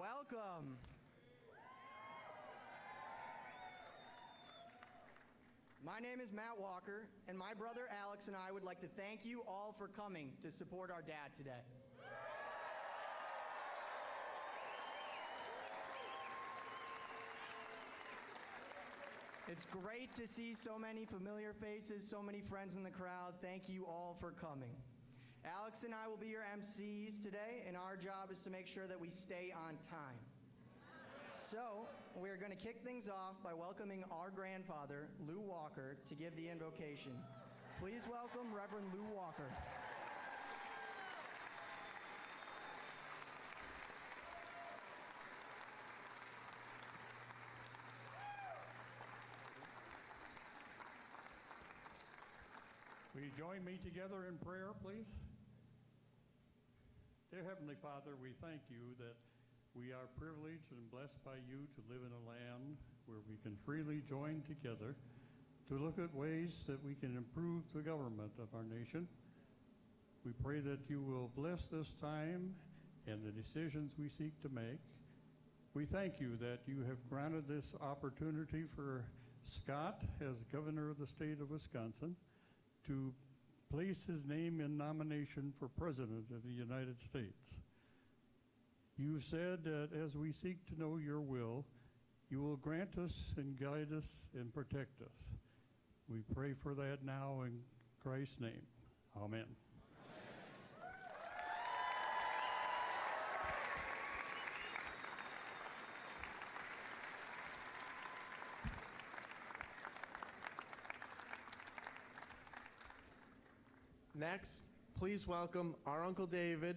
Welcome. My name is Matt Walker, and my brother Alex and I would like to thank you all for coming to support our dad today. It's great to see so many familiar faces, so many friends in the crowd. Thank you all for coming. Alex and I will be your MCs today, and our job is to make sure that we stay on time. So, we're going to kick things off by welcoming our grandfather, Lou Walker, to give the invocation. Please welcome Reverend Lou Walker. Will you join me together in prayer, please? Dear Heavenly Father, we thank you that we are privileged and blessed by you to live in a land where we can freely join together to look at ways that we can improve the government of our nation. We pray that you will bless this time and the decisions we seek to make. We thank you that you have granted this opportunity for Scott, as governor of the state of Wisconsin, to place his name in nomination for President of the United States. You said that as we seek to know your will, you will grant us and guide us and protect us. We pray for that now in Christ's name. Amen. Next, please welcome our Uncle David,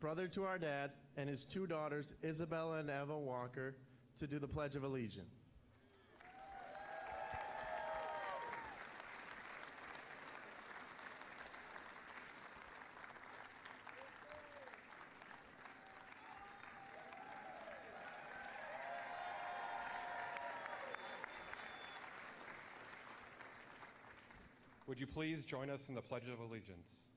brother to our dad, and his two daughters, Isabella and Eva Walker, to do the Pledge of Allegiance. Would you please join us in the Pledge of Allegiance?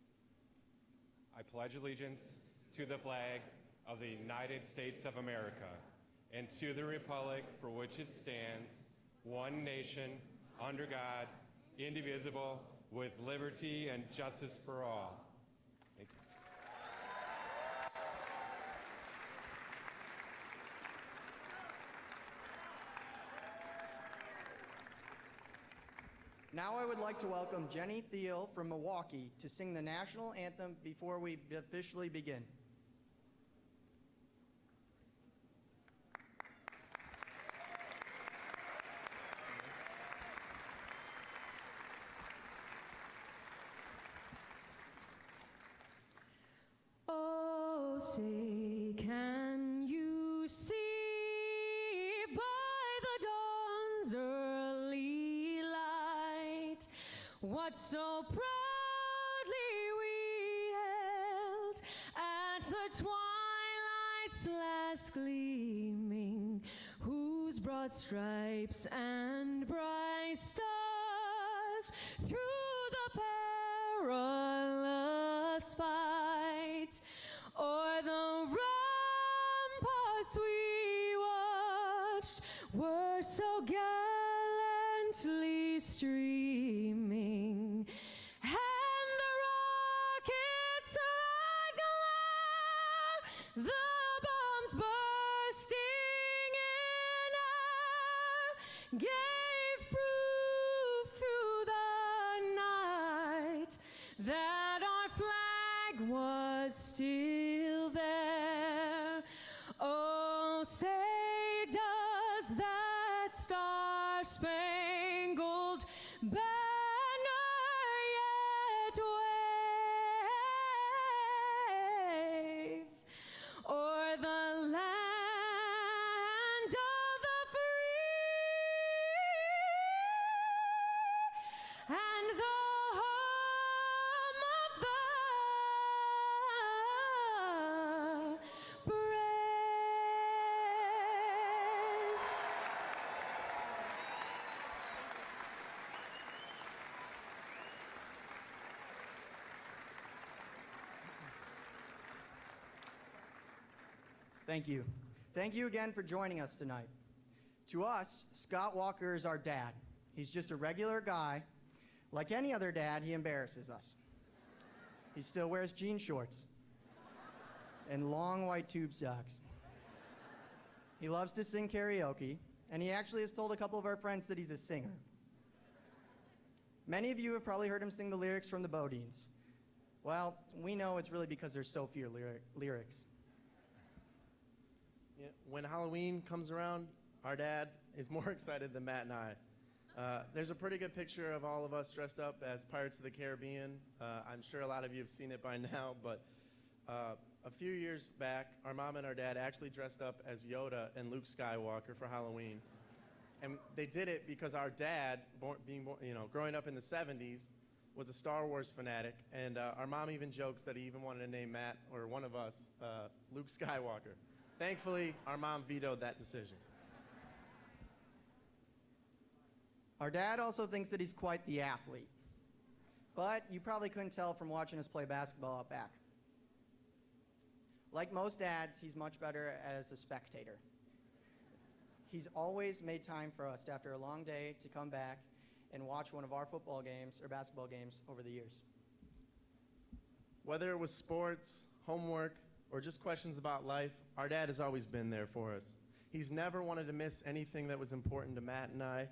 I pledge allegiance to the flag of the United States of America and to the republic for which it stands, one nation, under God, indivisible, with liberty and justice for all. Thank you. Now I would like to welcome Jenny Thiel from Milwaukee to sing the national anthem before we officially begin. Oh, say, can you see by the dawn's early light what so proudly we held at the twilight's last gleaming, whose broad stripes and bright stars through the perilous fight o'er the ramparts we watched were so gallantly streaming, and the rockets' red glare, the bombs bursting in air, gave proof through the night that our flag was still there. Oh, say, does that star-spangled banner yet wave o'er the land of the free and the home of the brave? Thank you. Thank you again for joining us tonight. To us, Scott Walker is our dad. He's just a regular guy. Like any other dad, he embarrasses us. He still wears jean shorts and long white tube socks. He loves to sing karaoke, and he actually has told a couple of our friends that he's a singer. Many of you have probably heard him sing the lyrics from the Bodines. Well, we know it's really because there's so few lyrics. Yeah, when Halloween comes around, our dad is more excited than Matt and I. There's a pretty good picture of all of us dressed up as Pirates of the Caribbean. I'm sure a lot of you have seen it by now, but a few years back, our mom and our dad actually dressed up as Yoda and Luke Skywalker for Halloween. And they did it because our dad, growing up in the 70s, was a Star Wars fanatic, and our mom even jokes that he even wanted to name Matt, or one of us, Luke Skywalker. Thankfully, our mom vetoed that decision. Our dad also thinks that he's quite the athlete, but you probably couldn't tell from watching us play basketball out back. Like most dads, he's much better as a spectator. He's always made time for us after a long day to come back and watch one of our football games or basketball games over the years. Whether it was sports, homework, or just questions about life, our dad has always been there for us. He's never wanted to miss anything that was important to Matt and I.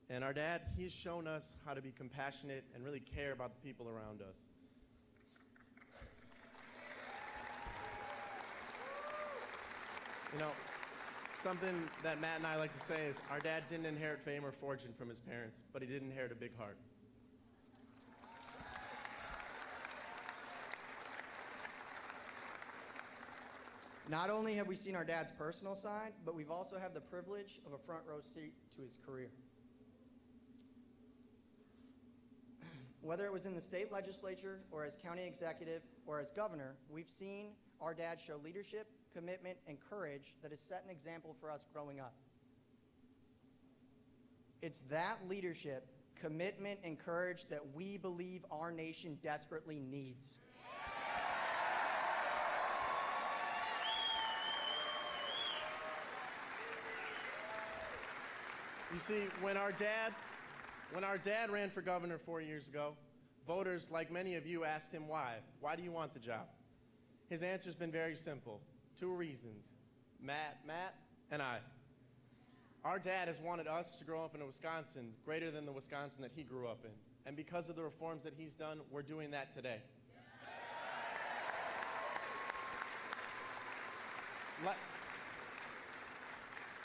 And our dad, he's shown us how to be compassionate and really care about the people around us. You know, something that Matt and I like to say is our dad didn't inherit fame or fortune from his parents, but he did inherit a big heart. Not only have we seen our dad's personal side, but we've also had the privilege of a front row seat to his career. Whether it was in the state legislature or as county executive or as governor, we've seen our dad show leadership, commitment, and courage that has set an example for us growing up. It's that leadership, commitment, and courage that we believe our nation desperately needs. You see, when our dad ran for governor 4 years ago, voters, like many of you, asked him why. Why do you want the job? His answer's been very simple. 2 reasons. Matt, and I. Our dad has wanted us to grow up in a Wisconsin greater than the Wisconsin that he grew up in. And because of the reforms that he's done, we're doing that today.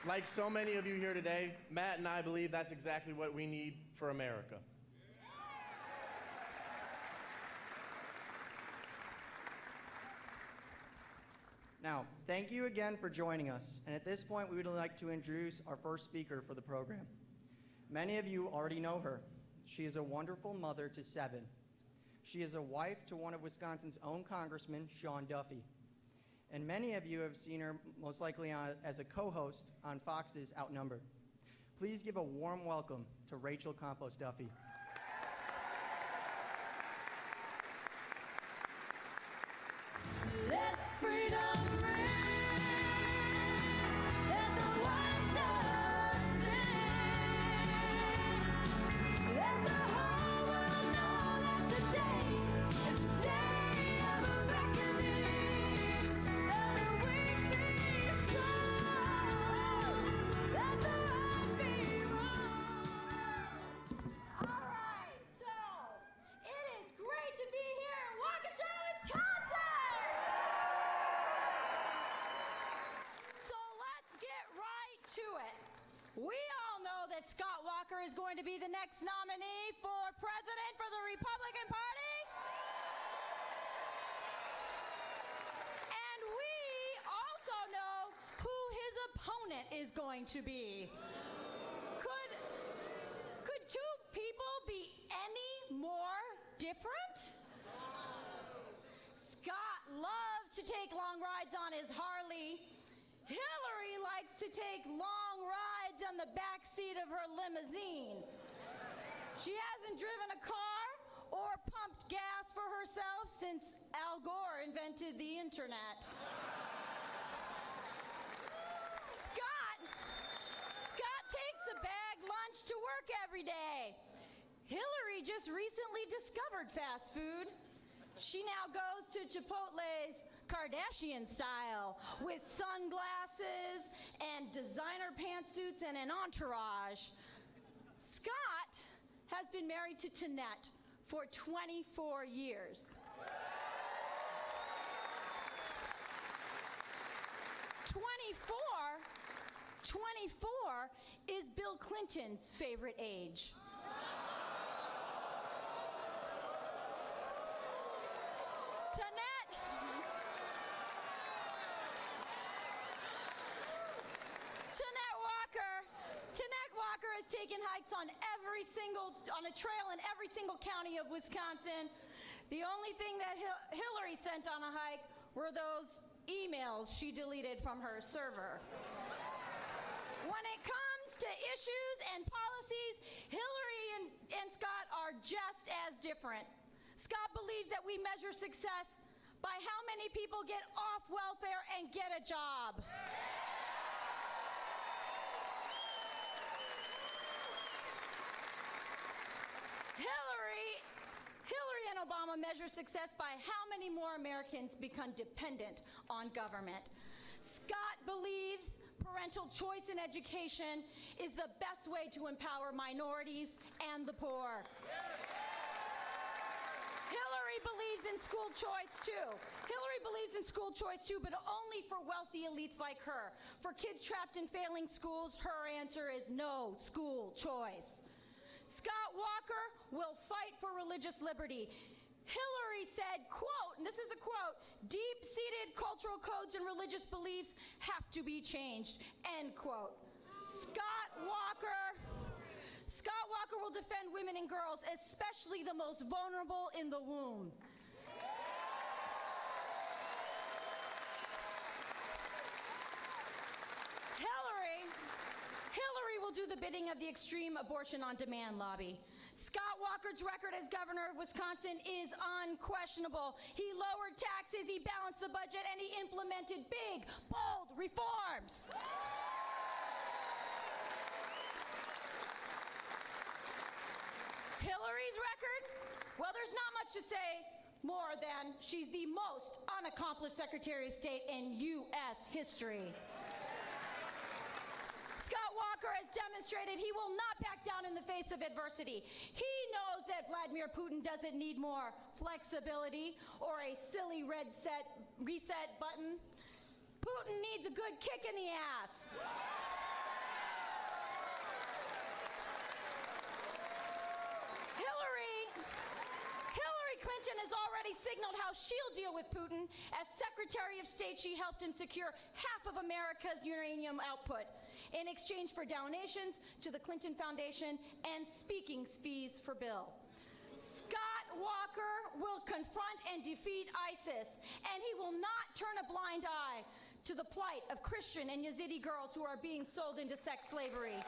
Like so many of you here today, Matt and I believe that's exactly what we need for America. Now, thank you again for joining us. And at this point, we would like to introduce our first speaker for the program. Many of you already know her. She is a wonderful mother to 7. She is a wife to one of Wisconsin's own congressmen, Sean Duffy. And many of you have seen her most likely as a co-host on Fox's Outnumbered. Please give a warm welcome to Rachel Campos Duffy. Let freedom ring. Let the white dove sing. Let the whole world know that today is the day of a reckoning. Let the weak be strong. Let the right be wrong. All right, so it is great to be here in Waukesha, Wisconsin. So let's get right to it. We all know that Scott Walker is going to be the next nominee for president for the Republican Party. And we also know who his opponent is going to be. Could 2 people be any more different? Scott loves to take long rides on his Harley. Hillary likes to take long rides on the back seat of her limousine. She hasn't driven a car or pumped gas for herself since Al Gore invented the internet. work every day. Hillary just recently discovered fast food. She now goes to Chipotle's Kardashian style with sunglasses and designer pantsuits and an entourage. Scott has been married to Tanette for 24 years. 24 is Bill Clinton's favorite age. Tanette Walker has taken hikes on a trail in every single county of Wisconsin. The only thing that Hillary sent on a hike were those emails she deleted from her server. When it comes to issues and policies, Hillary and Scott are just as different. Scott believes that we measure success by how many people get off welfare and get a job. Hillary and Obama measure success by how many more Americans become dependent on government. Scott believes parental choice in education is the best way to empower minorities and the poor. Hillary believes in school choice too. But only for wealthy elites like her. For kids trapped in failing schools, her answer is no school choice. Scott Walker will fight for religious liberty. Hillary said, quote, and this is a quote, "Deep-seated cultural codes and religious beliefs have to be changed," end quote. Scott Walker will defend women and girls, especially the most vulnerable in the womb. Hillary will do the bidding of the extreme abortion on demand lobby. Scott Walker's record as governor of Wisconsin is unquestionable. He lowered taxes, he balanced the budget, and he implemented big, bold reforms. Hillary's record? Well, there's not much to say more than she's the most unaccomplished Secretary of State in U.S. history. Scott Walker has demonstrated he will not back down in the face of adversity. He knows that Vladimir Putin doesn't need more flexibility or a silly reset button. Putin needs a good kick in the ass. Hillary Clinton has already signaled how she'll deal with Putin. As Secretary of State, she helped him secure half of America's uranium output in exchange for donations to the Clinton Foundation and speaking fees for Bill. Scott Walker will confront and defeat ISIS, and he will not turn a blind eye to the plight of Christian and Yazidi girls who are being sold into sex slavery.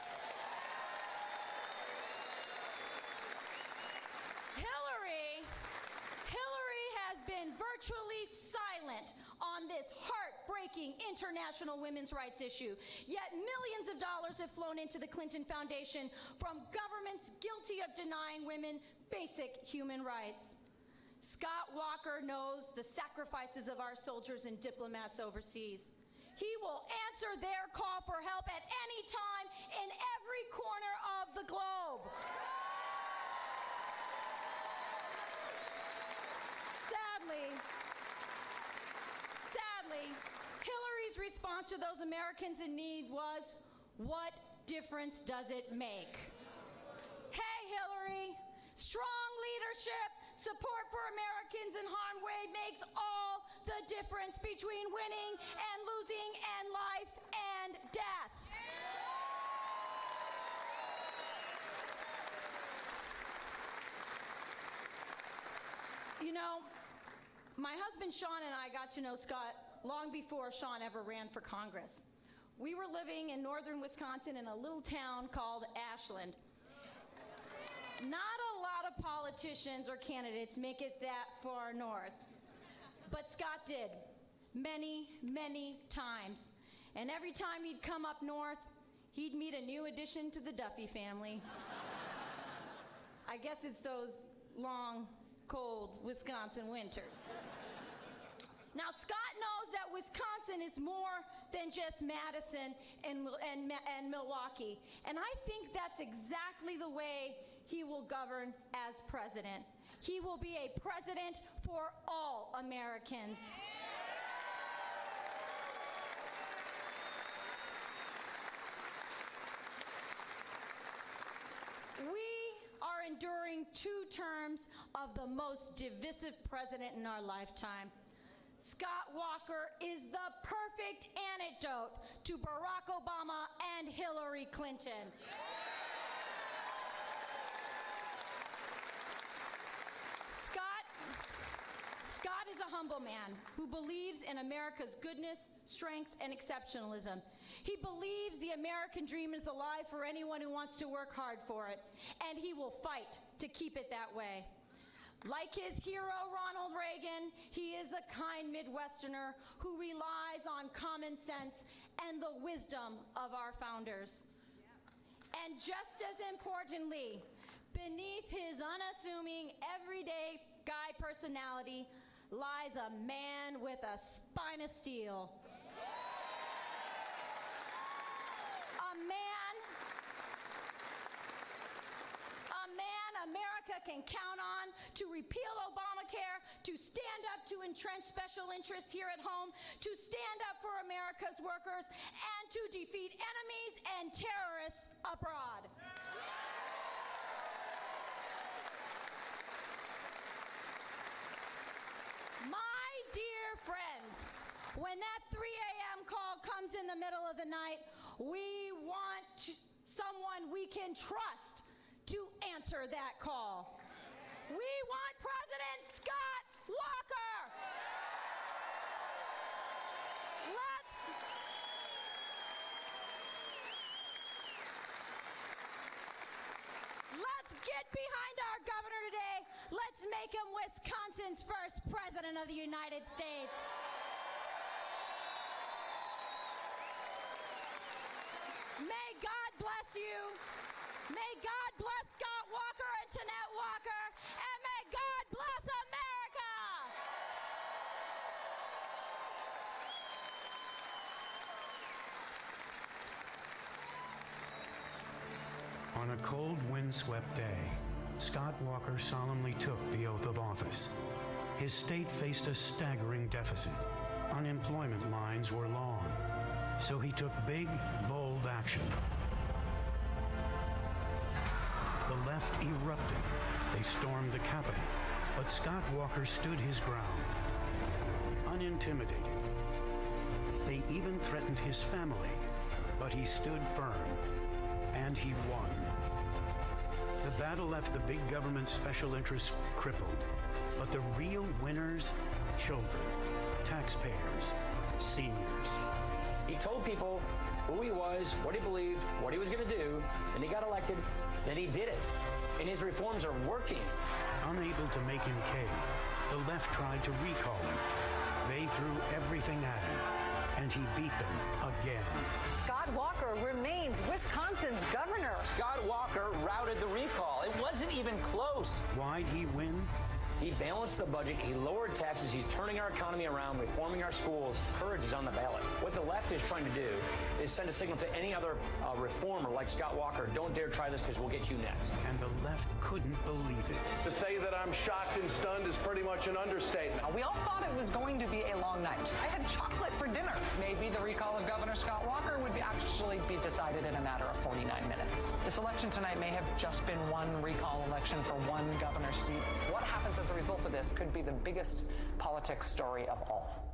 Hillary has been virtually silent on this heartbreaking international women's rights issue, yet millions of dollars have flown into the Clinton Foundation from governments guilty of denying women basic human rights. Scott Walker knows the sacrifices of our soldiers and diplomats overseas. He will answer their call for help at any time in every corner of the globe. Sadly, Hillary's response to those Americans in need was, "What difference does it make?" Hey, Hillary, strong leadership, support for Americans in harm's way makes all the difference between winning and losing and life and death. You know, my husband Sean and I got to know Scott long before Sean ever ran for Congress. We were living in northern Wisconsin in a little town called Ashland. Not a lot of politicians or candidates make it that far north, but Scott did, many, many times. And every time he'd come up north, he'd meet a new addition to the Duffy family. I guess it's those long, cold Wisconsin winters. Now, Scott knows that Wisconsin is more than just Madison and Milwaukee, and I think that's exactly the way he will govern as president. He will be a president for all Americans. We are enduring 2 terms of the most divisive president in our lifetime. Scott Walker is the perfect antidote to Barack Obama and Hillary Clinton. Scott is a humble man who believes in America's goodness, strength, and exceptionalism. He believes the American dream is alive for anyone who wants to work hard for it, and he will fight to keep it that way. Like his hero, Ronald Reagan, he is a kind Midwesterner who relies on common sense and the wisdom of our founders. And just as importantly, beneath his unassuming, everyday guy personality lies a man with a spine of steel. A man America can count on to repeal Obamacare, to stand up to entrenched special interests here at home, to stand up for America's workers, and to defeat enemies and terrorists abroad. My dear friends, when that 3 a.m. call comes in the middle of the night, we want someone we can trust to answer that call. We want President Scott Walker. Let's get behind our governor today. Let's make him Wisconsin's first president of the United States. May God bless you. May God bless Scott Walker and Tanette Walker, and may God bless America. On a cold, windswept day, Scott Walker solemnly took the oath of office. His state faced a staggering deficit. Unemployment lines were long. So he took big, bold action. The left erupted. They stormed the Capitol. But Scott Walker stood his ground, unintimidated. They even threatened his family, but he stood firm, and he won. The battle left the big government special interests crippled, but the real winners, children, taxpayers, seniors. He told people who he was, what he believed, what he was going to do, and he got elected, then he did it. And his reforms are working. Unable to make him cave, the left tried to recall him. They threw everything at him, and he beat them again. Scott Walker remains Wisconsin's governor. Scott Walker routed the recall. It wasn't even close. Why'd he win? He balanced the budget, he lowered taxes, he's turning our economy around, reforming our schools. Courage is on the ballot. What the left is trying to do is send a signal to any other reformer like Scott Walker, don't dare try this because we'll get you next. And the left couldn't believe it. To say that I'm shocked and stunned is pretty much an understatement. We all thought it was going to be a long night. I had chocolate for dinner. Maybe the recall of Governor Scott Walker would actually be decided in a matter of 49 minutes. This election tonight may have just been one recall election for one governor's seat. What happens as a result of this could be the biggest politics story of all.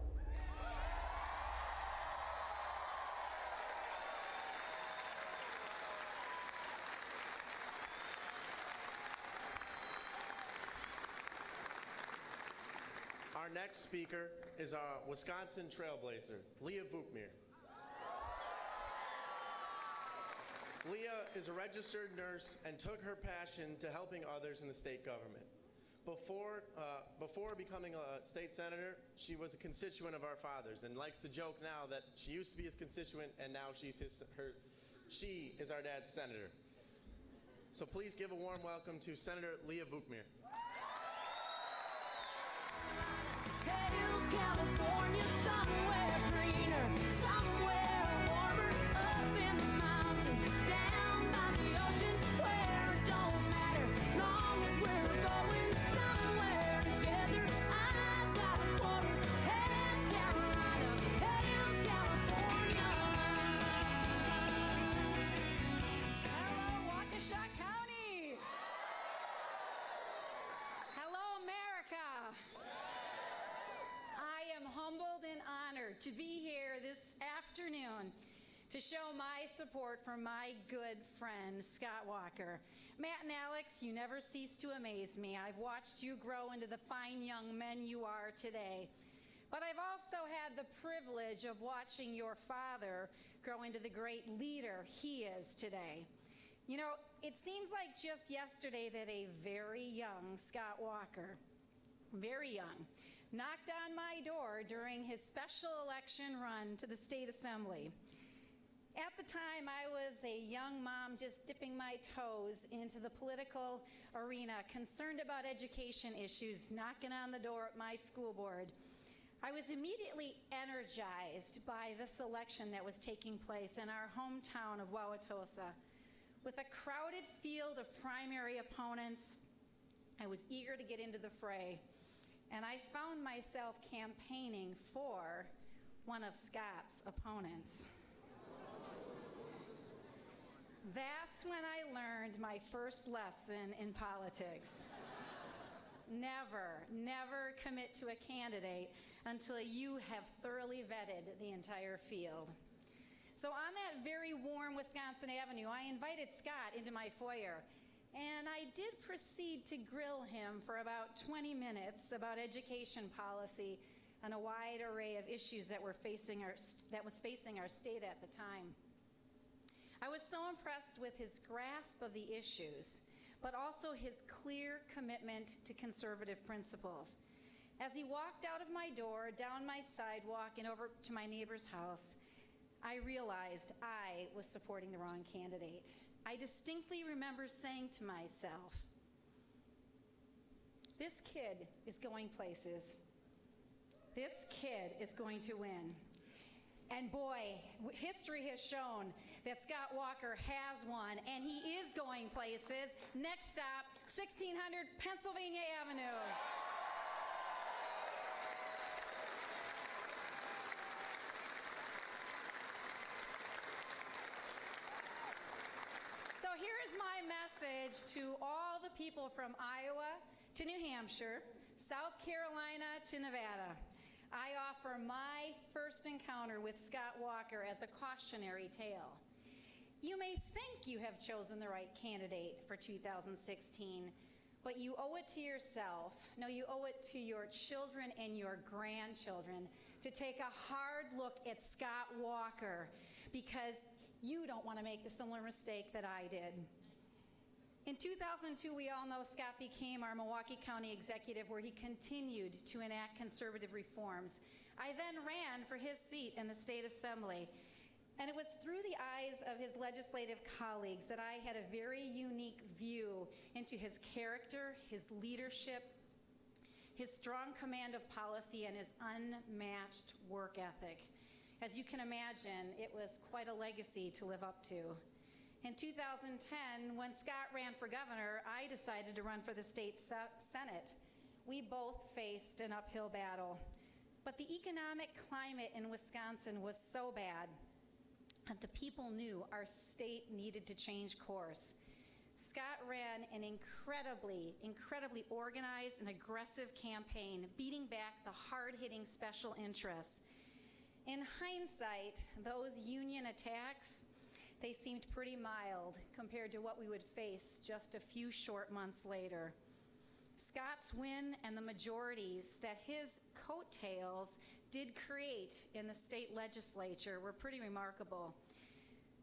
Our next speaker is a Wisconsin trailblazer, Leah Vukmir. Leah is a registered nurse and took her passion to helping others in the state government. Before becoming a state senator, she was a constituent of our father's and likes to joke now that she used to be his constituent and now she is our dad's senator. So please give a warm welcome to Senator Leah Vukmir. Tails, California, somewhere greener, somewhere warmer, up in the mountains, down by the ocean, where it don't matter, long as we're going somewhere together. I've got a quarter, heads Carolina, tails California. Hello, Waukesha County. Hello, America. I am humbled and honored to be here this afternoon to show my support for my good friend, Scott Walker. Matt and Alex, you never cease to amaze me. I've watched you grow into the fine young men you are today. But I've also had the privilege of watching your father grow into the great leader he is today. You know, it seems like just yesterday that a very young Scott Walker, very young, knocked on my door during his special election run to the state assembly. At the time, I was a young mom just dipping my toes into the political arena, concerned about education issues, knocking on the door at my school board. I was immediately energized by this election that was taking place in our hometown of Wauwatosa. With a crowded field of primary opponents, I was eager to get into the fray. And I found myself campaigning for one of Scott's opponents. That's when I learned my first lesson in politics. Never commit to a candidate until you have thoroughly vetted the entire field. So on that very warm Wisconsin Avenue, I invited Scott into my foyer. And I did proceed to grill him for about 20 minutes about education policy and a wide array of issues that was facing our state at the time. I was so impressed with his grasp of the issues, but also his clear commitment to conservative principles. As he walked out of my door, down my sidewalk, and over to my neighbor's house, I realized I was supporting the wrong candidate. I distinctly remember saying to myself, this kid is going places. This kid is going to win. And boy, history has shown that Scott Walker has won, and he is going places. Next stop, 1600 Pennsylvania Avenue. So here's my message to all the people from Iowa to New Hampshire, South Carolina to Nevada. I offer my first encounter with Scott Walker as a cautionary tale. You may think you have chosen the right candidate for 2016, but you owe it to yourself, no, you owe it to your children and your grandchildren to take a hard look at Scott Walker, because you don't want to make the similar mistake that I did. In 2002, we all know Scott became our Milwaukee County executive, where he continued to enact conservative reforms. I then ran for his seat in the state assembly, and it was through the eyes of his legislative colleagues that I had a very unique view into his character, his leadership, his strong command of policy, and his unmatched work ethic. As you can imagine, it was quite a legacy to live up to. In 2010, when Scott ran for governor, I decided to run for the state senate. We both faced an uphill battle, but the economic climate in Wisconsin was so bad that the people knew our state needed to change course. Scott ran an incredibly organized and aggressive campaign, beating back the hard-hitting special interests. In hindsight, those union attacks, they seemed pretty mild compared to what we would face just a few short months later. Scott's win and the majorities that his coattails did create in the state legislature were pretty remarkable.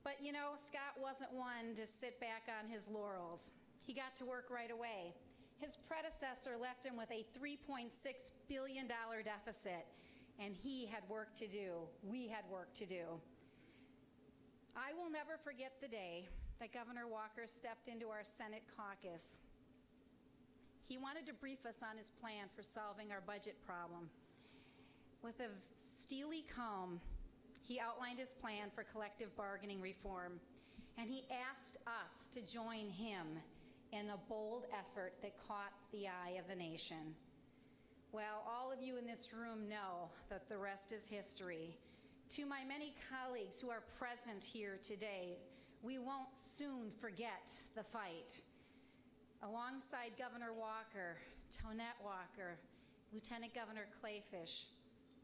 But you know, Scott wasn't one to sit back on his laurels. He got to work right away. His predecessor left him with a $3.6 billion deficit, and he had work to do. We had work to do. I will never forget the day that Governor Walker stepped into our Senate caucus. He wanted to brief us on his plan for solving our budget problem. With a steely calm, he outlined his plan for collective bargaining reform, and he asked us to join him in a bold effort that caught the eye of the nation. Well, all of you in this room know that the rest is history. To my many colleagues who are present here today, we won't soon forget the fight. Alongside Governor Walker, Tonette Walker, Lieutenant Governor Clayfish,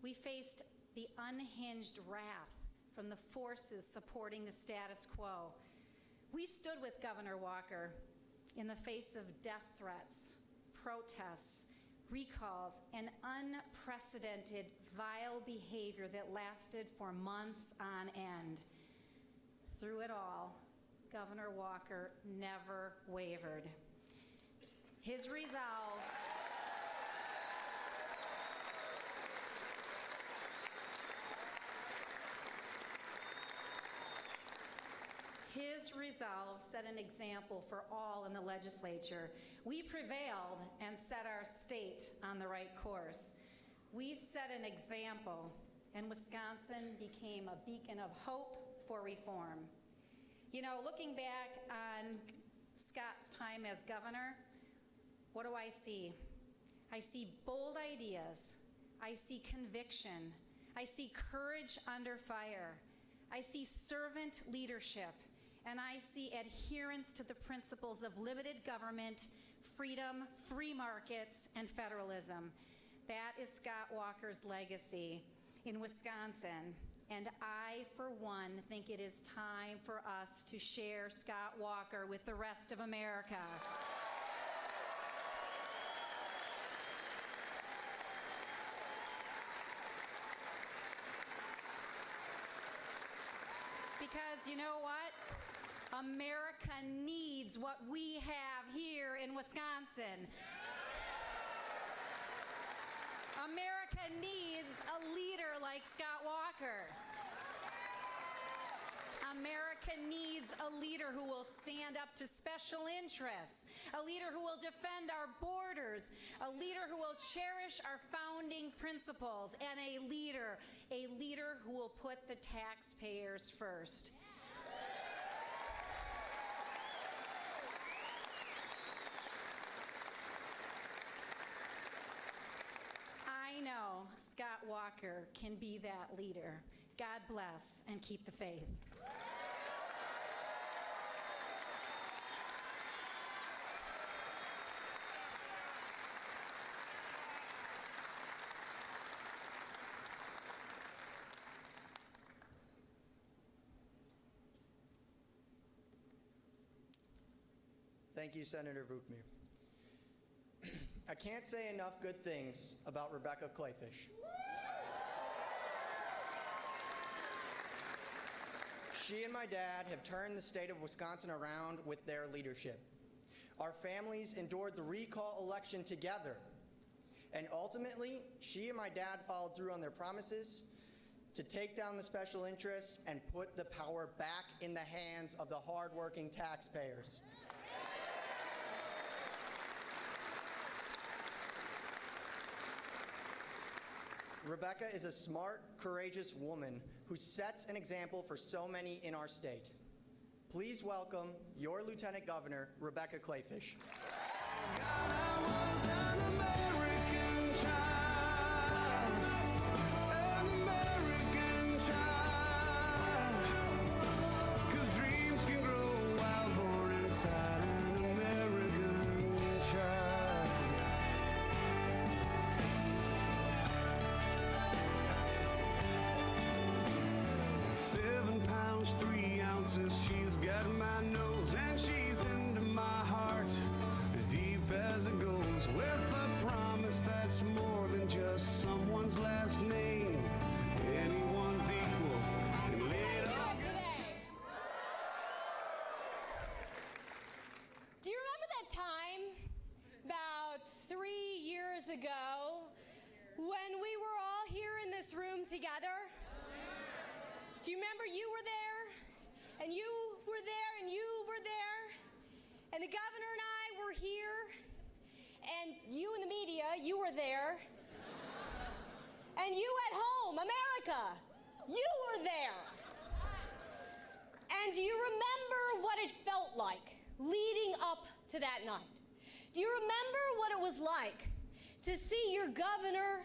we faced the unhinged wrath from the forces supporting the status quo. We stood with Governor Walker in the face of death threats, protests, recalls, and unprecedented vile behavior that lasted for months on end. Through it all, Governor Walker never wavered. His resolve set an example for all in the legislature. We prevailed and set our state on the right course. We set an example, and Wisconsin became a beacon of hope for reform. You know, looking back on Scott's time as governor, what do I see? I see bold ideas. I see conviction. I see courage under fire. I see servant leadership. And I see adherence to the principles of limited government, freedom, free markets, and federalism. That is Scott Walker's legacy in Wisconsin. And I, for one, think it is time for us to share Scott Walker with the rest of America. Because you know what? America needs what we have here in Wisconsin. America needs a leader like Scott Walker. America needs a leader who will stand up to special interests, a leader who will defend our borders, a leader who will cherish our founding principles, and a leader who will put the taxpayers first. I know Scott Walker can be that leader. God bless and keep the faith. Thank you, Senator Vukmir. I can't say enough good things about Rebecca Clayfish. She and my dad have turned the state of Wisconsin around with their leadership. Our families endured the recall election together. And ultimately, she and my dad followed through on their promises to take down the special interest and put the power back in the hands of the hardworking taxpayers. Rebecca is a smart, courageous woman who sets an example for so many in our state. Please welcome your Lieutenant Governor, Rebecca Clayfish. God, I was an American child, ‘cause dreams can grow wild, born inside an American child. 7 pounds, 3 ounces, she's got my nose and she's into my heart, as deep as it goes, with a promise that's more than just someone's last name, anyone's equal, and laid off. Do you remember that time about 3 years ago when we were all here in this room together? Do you remember you were there? And you were there and you were there, and the governor and I were here, and you in the media, you were there, and you at home, America, you were there. And do you remember what it felt like leading up to that night? Do you remember what it was like to see your governor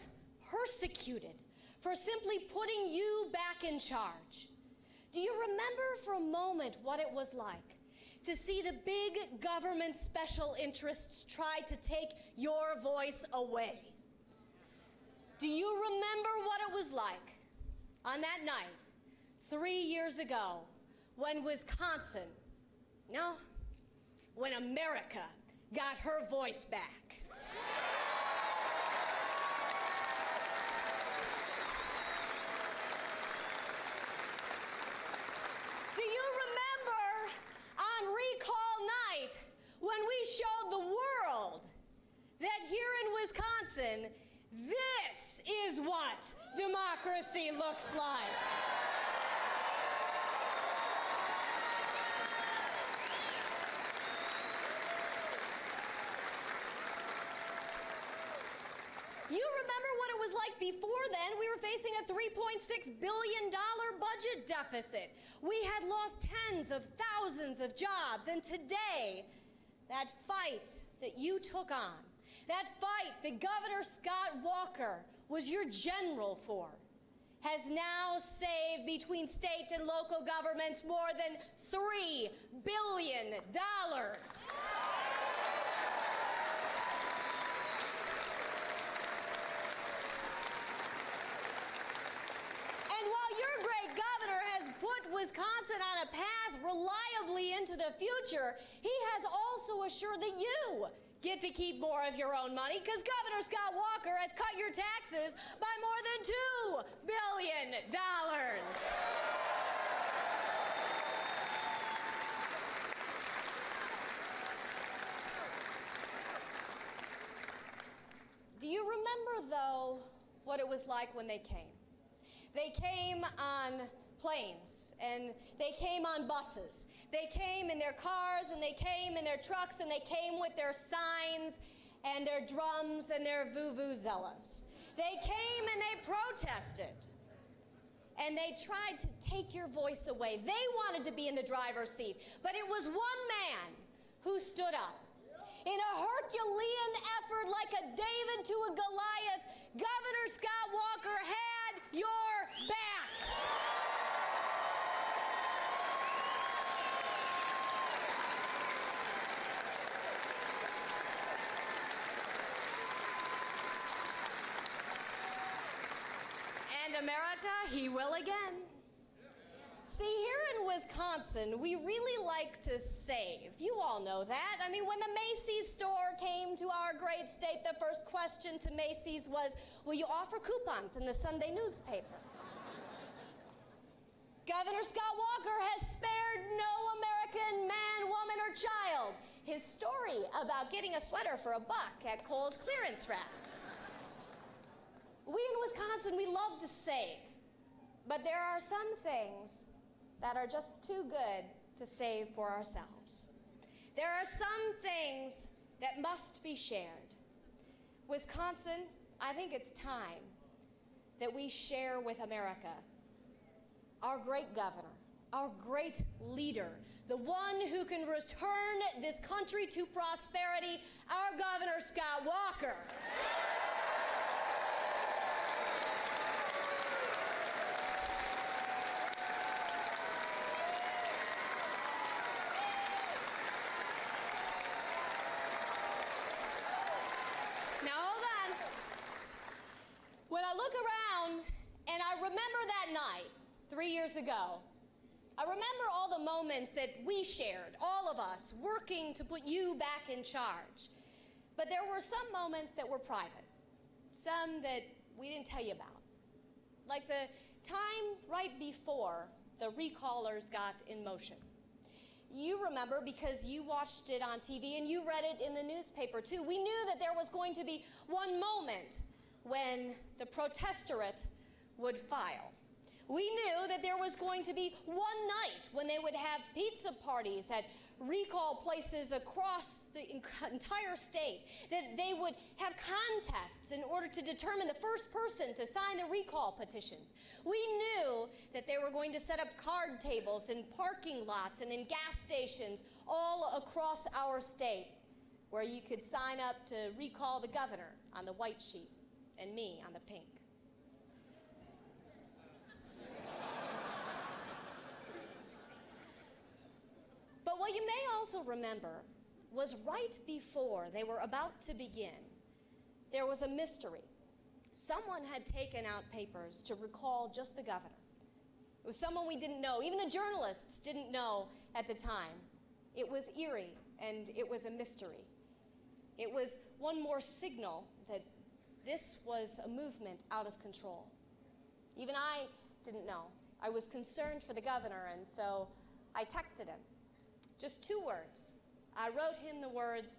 persecuted for simply putting you back in charge? Do you remember for a moment what it was like to see the big government special interests try to take your voice away? Do you remember what it was like on that night 3 years ago when Wisconsin, no, when America got her voice back? Do you remember on recall night when we showed the world that here in Wisconsin, this is what democracy looks like? You remember what it was like before then? We were facing a $3.6 billion budget deficit. We had lost tens of thousands of jobs. And today, that fight that you took on, that fight that Governor Scott Walker was your general for, has now saved between state and local governments more than $3 billion. Wisconsin on a path reliably into the future, he has also assured that you get to keep more of your own money because Governor Scott Walker has cut your taxes by more than $2 billion. Do you remember, though, what it was like when they came? They came on planes, and they came on buses. They came in their cars, and they came in their trucks, and they came with their signs and their drums and their vuvuzelas. They came and they protested, and they tried to take your voice away. They wanted to be in the driver's seat, but it was one man who stood up. In a Herculean effort like a David to a Goliath, Governor Scott Walker had your back. And America, he will again. See, here in Wisconsin, we really like to save. You all know that. I mean, when the Macy's store came to our great state, the first question to Macy's was, will you offer coupons in the Sunday newspaper? Governor Scott Walker has spared no American man, woman, or child. His story about getting a sweater for $1 at Kohl's clearance rack. We in Wisconsin, we love to save. But there are some things that are just too good to save for ourselves. There are some things that must be shared. Wisconsin, I think it's time that we share with America our great governor, our great leader, the one who can return this country to prosperity, our Governor Scott Walker. When I look around and I remember that night 3 years ago, I remember all the moments that we shared, all of us, working to put you back in charge. But there were some moments that were private, some that we didn't tell you about. Like the time right before the recallers got in motion. You remember because you watched it on TV and you read it in the newspaper too. We knew that there was going to be one moment when the protestorate would file. We knew that there was going to be one night when they would have pizza parties at recall places across the entire state, that they would have contests in order to determine the first person to sign the recall petitions. We knew that they were going to set up card tables in parking lots and in gas stations all across our state, where you could sign up to recall the governor on the white sheet and me on the pink. But what you may also remember was right before they were about to begin, there was a mystery. Someone had taken out papers to recall just the governor. It was someone we didn't know. Even the journalists didn't know at the time. It was eerie, and it was a mystery. It was one more signal that this was a movement out of control. Even I didn't know. I was concerned for the governor, and so I texted him. Just 2 words. I wrote him the words,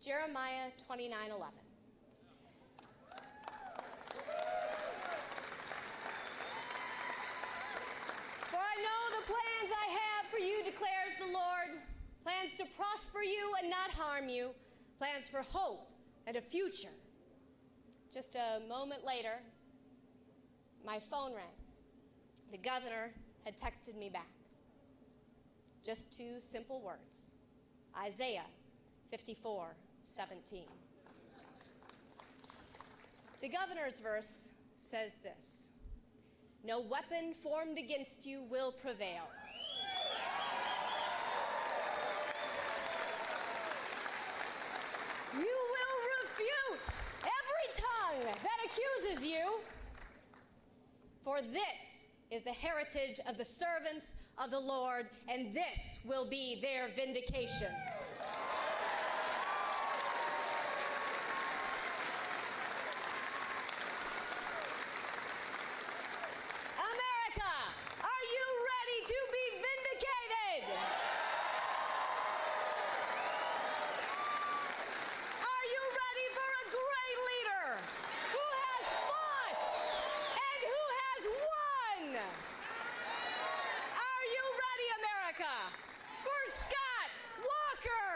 Jeremiah 29:11. For I know the plans I have for you, declares the Lord, plans to prosper you and not harm you, plans for hope and a future. Just a moment later, my phone rang. The governor had texted me back. Just 2 simple words. Isaiah 54:17. The governor's verse says this: no weapon formed against you will prevail. You will refute every tongue that accuses you, for this is the heritage of the servants of the Lord, and this will be their vindication. America, are you ready to be vindicated? Are you ready for a great leader who has fought and who has won? Are you ready, America, for Scott Walker?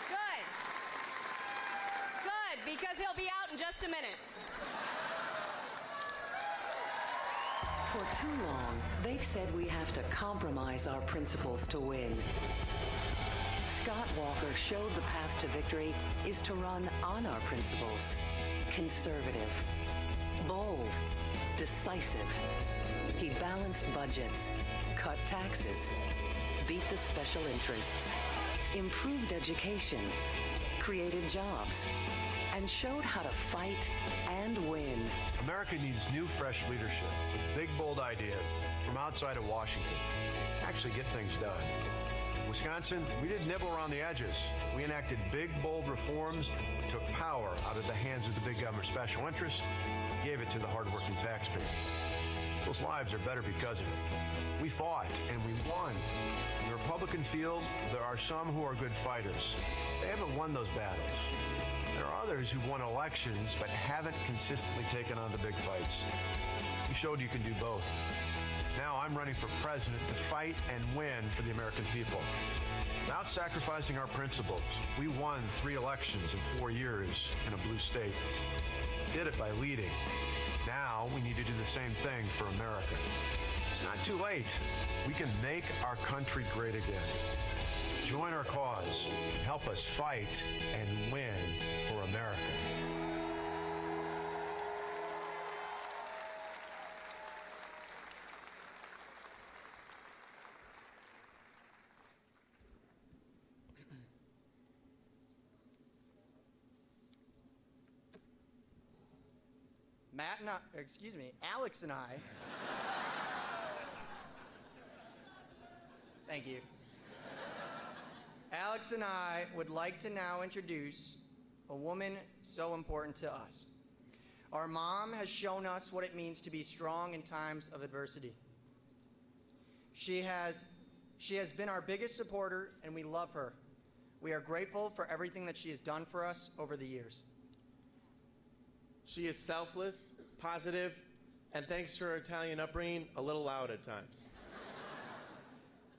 Good. Good, because he'll be out in just a minute. For too long, they've said we have to compromise our principles to win. Scott Walker showed the path to victory is to run on our principles. Conservative, bold, decisive. He balanced budgets, cut taxes, beat the special interests, improved education, created jobs, and showed how to fight and win. America needs new, fresh leadership with big, bold ideas from outside of Washington. Actually get things done. In Wisconsin, we didn't nibble around the edges. We enacted big, bold reforms, took power out of the hands of the big government special interests, gave it to the hardworking taxpayer. Those lives are better because of it. We fought and we won. In the Republican field, there are some who are good fighters. They haven't won those battles. There are others who've won elections but haven't consistently taken on the big fights. You showed you can do both. Now I'm running for president to fight and win for the American people. Without sacrificing our principles, we won 3 elections in 4 years in a blue state. Did it by leading. Now we need to do the same thing for America. It's not too late. We can make our country great again. Join our cause. Help us fight and win for America. Alex and I. Thank you. Alex and I would like to now introduce a woman so important to us. Our mom has shown us what it means to be strong in times of adversity. She has been our biggest supporter, and we love her. We are grateful for everything that she has done for us over the years. She is selfless, positive, and thanks to her Italian upbringing, a little loud at times.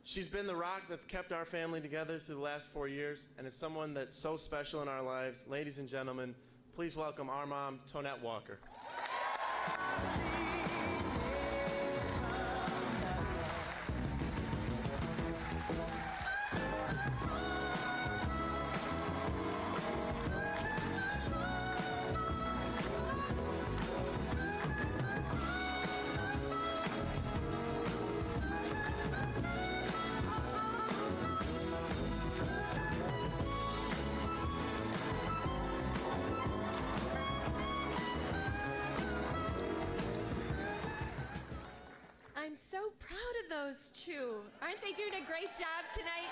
She's been the rock that's kept our family together through the last 4 years, and is someone that's so special in our lives. Ladies and gentlemen, please welcome our mom, Tonette Walker. I'm so proud of those two. Aren't they doing a great job tonight?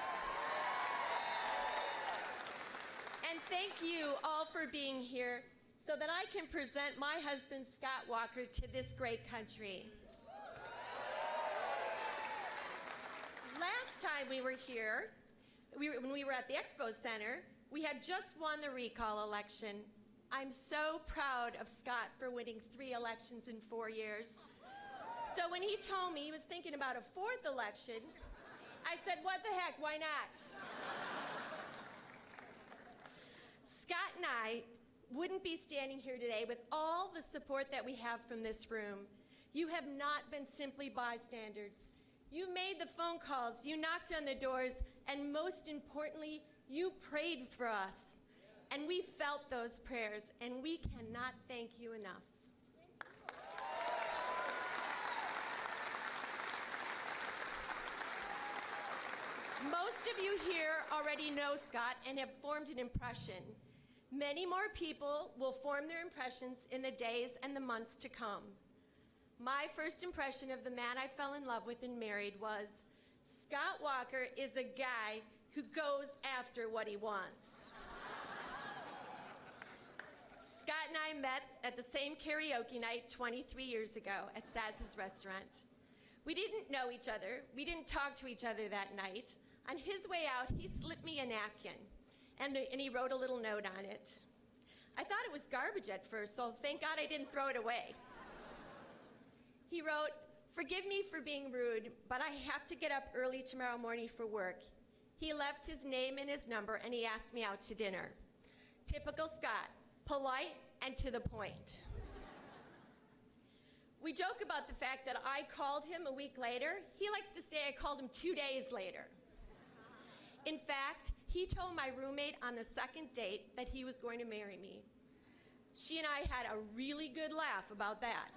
And thank you all for being here so that I can present my husband, Scott Walker, to this great country. Last time we were here, when we were at the Expo Center, we had just won the recall election. I'm so proud of Scott for winning 3 elections in 4 years. So when he told me he was thinking about a 4th election, I said, what the heck, why not? Scott and I wouldn't be standing here today with all the support that we have from this room. You have not been simply bystanders. You made the phone calls, you knocked on the doors, and most importantly, you prayed for us. And we felt those prayers, and we cannot thank you enough. Most of you here already know Scott and have formed an impression. Many more people will form their impressions in the days and the months to come. My first impression of the man I fell in love with and married was, Scott Walker is a guy who goes after what he wants. Scott and I met at the same karaoke night 23 years ago at Saz's restaurant. We didn't know each other. We didn't talk to each other that night. On his way out, he slipped me a napkin, and he wrote a little note on it. I thought it was garbage at first, so thank God I didn't throw it away. He wrote, "Forgive me for being rude, but I have to get up early tomorrow morning for work." He left his name and his number, and he asked me out to dinner. Typical Scott, polite and to the point. We joke about the fact that I called him a week later. He likes to say I called him 2 days later. In fact, he told my roommate on the second date that he was going to marry me. She and I had a really good laugh about that.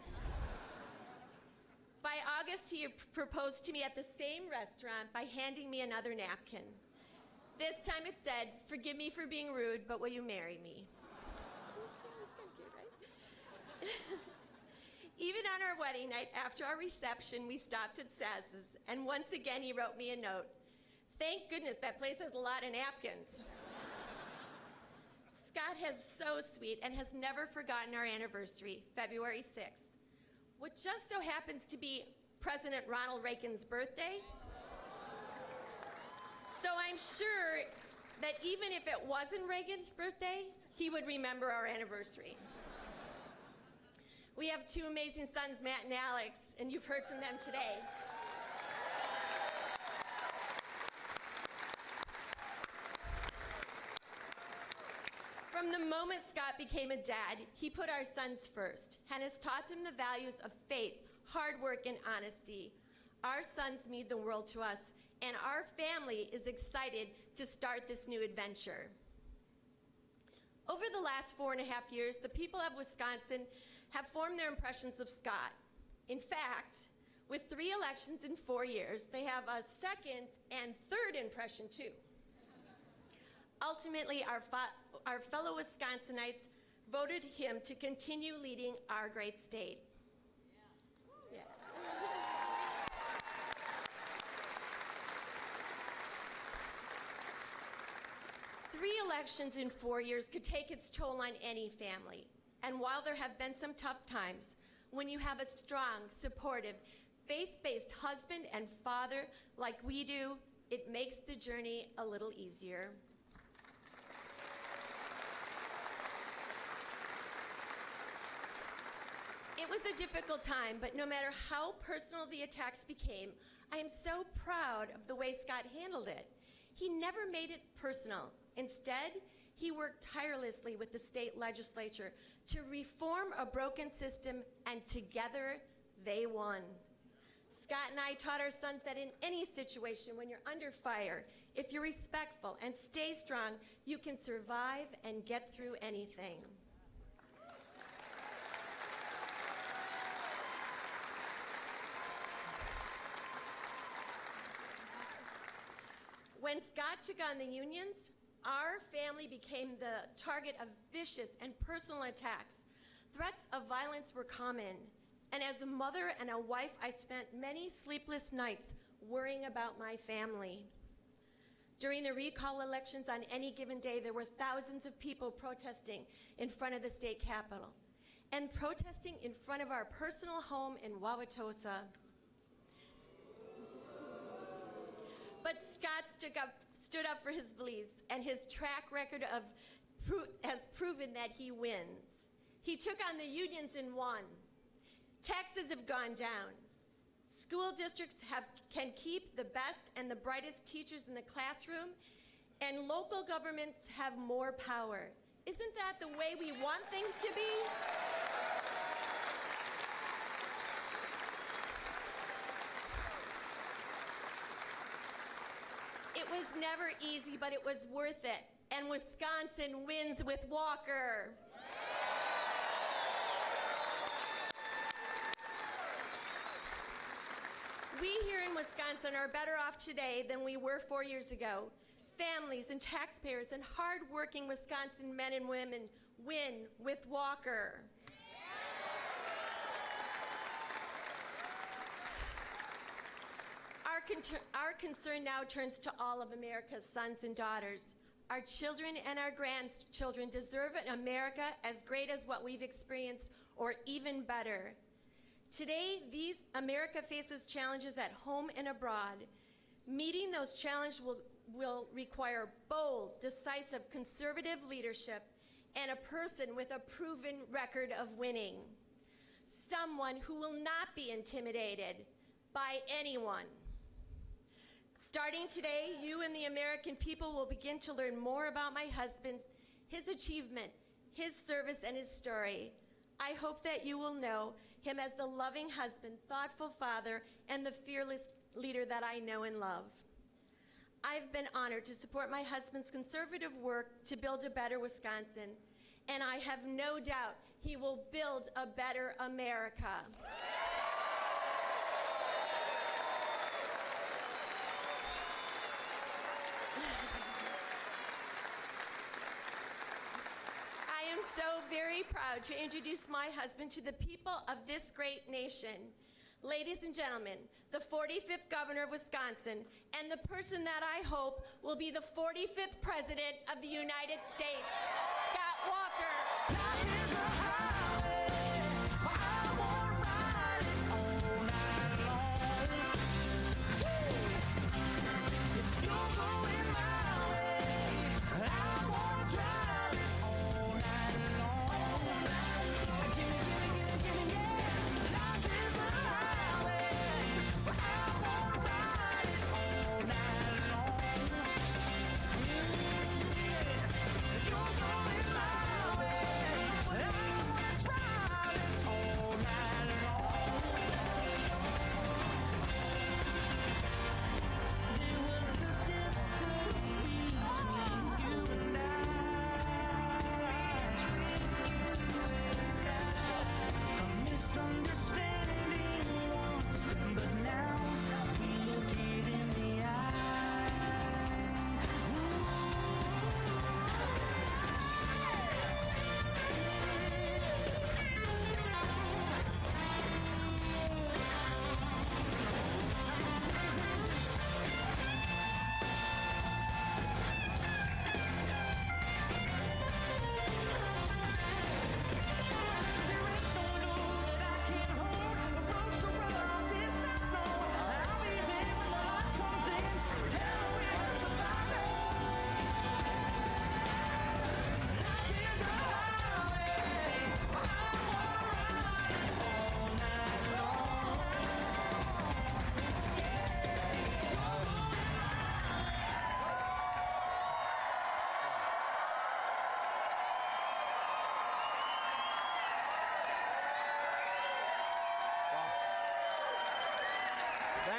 By August, he proposed to me at the same restaurant by handing me another napkin. This time it said, "Forgive me for being rude, but will you marry me?" That's kind of cute, right? Even on our wedding night, after our reception, we stopped at Saz's, and once again he wrote me a note. Thank goodness that place has a lot of napkins. Scott is so sweet and has never forgotten our anniversary, February 6th. What just so happens to be President Ronald Reagan's birthday. So I'm sure that even if it wasn't Reagan's birthday, he would remember our anniversary. We have 2 amazing sons, Matt and Alex, and you've heard from them today. From the moment Scott became a dad, he put our sons first and has taught them the values of faith, hard work, and honesty. Our sons mean the world to us, and our family is excited to start this new adventure. Over the last 4.5 years, the people of Wisconsin have formed their impressions of Scott. In fact, with 3 elections in 4 years, they have a second and third impression too. Ultimately, our fellow Wisconsinites voted him to continue leading our great state. Yeah. 3 elections in 4 years could take its toll on any family. And while there have been some tough times, when you have a strong, supportive, faith-based husband and father like we do, it makes the journey a little easier. It was was a difficult time, but no matter how personal the attacks became, I am so proud of the way Scott handled it. He never made it personal. Instead, he worked tirelessly with the state legislature to reform a broken system, and together they won. Scott and I taught our sons that in any situation, when you're under fire, if you're respectful and stay strong, you can survive and get through anything. When Scott took on the unions, our family became the target of vicious and personal attacks. Threats of violence were common. And as a mother and a wife, I spent many sleepless nights worrying about my family. During the recall elections on any given day, there were thousands of people protesting in front of the state capitol and protesting in front of our personal home in Wauwatosa. But Scott stood up for his beliefs, and his track record has proven that he wins. He took on the unions and won. Taxes have gone down. School districts can keep the best and the brightest teachers in the classroom, and local governments have more power. Isn't that the way we want things to be? It was never easy, but it was worth it. And Wisconsin wins with Walker. We here in Wisconsin are better off today than we were 4 years ago. Families and taxpayers and hard-working Wisconsin men and women win with Walker. Our concern now turns to all of America's sons and daughters. Our children and our grandchildren deserve an America as great as what we've experienced, or even better. Today, America faces challenges at home and abroad. Meeting those challenges will require bold, decisive, conservative leadership and a person with a proven record of winning. Someone who will not be intimidated by anyone. Starting today, you and the American people will begin to learn more about my husband, his achievement, his service, and his story. I hope that you will know him as the loving husband, thoughtful father, and the fearless leader that I know and love. I've been honored to support my husband's conservative work to build a better Wisconsin, and I have no doubt he will build a better America. I am so very proud to introduce my husband to the people of this great nation. Ladies and gentlemen, the 45th governor of Wisconsin, and the person that I hope will be the 45th president of the United States, Scott Walker.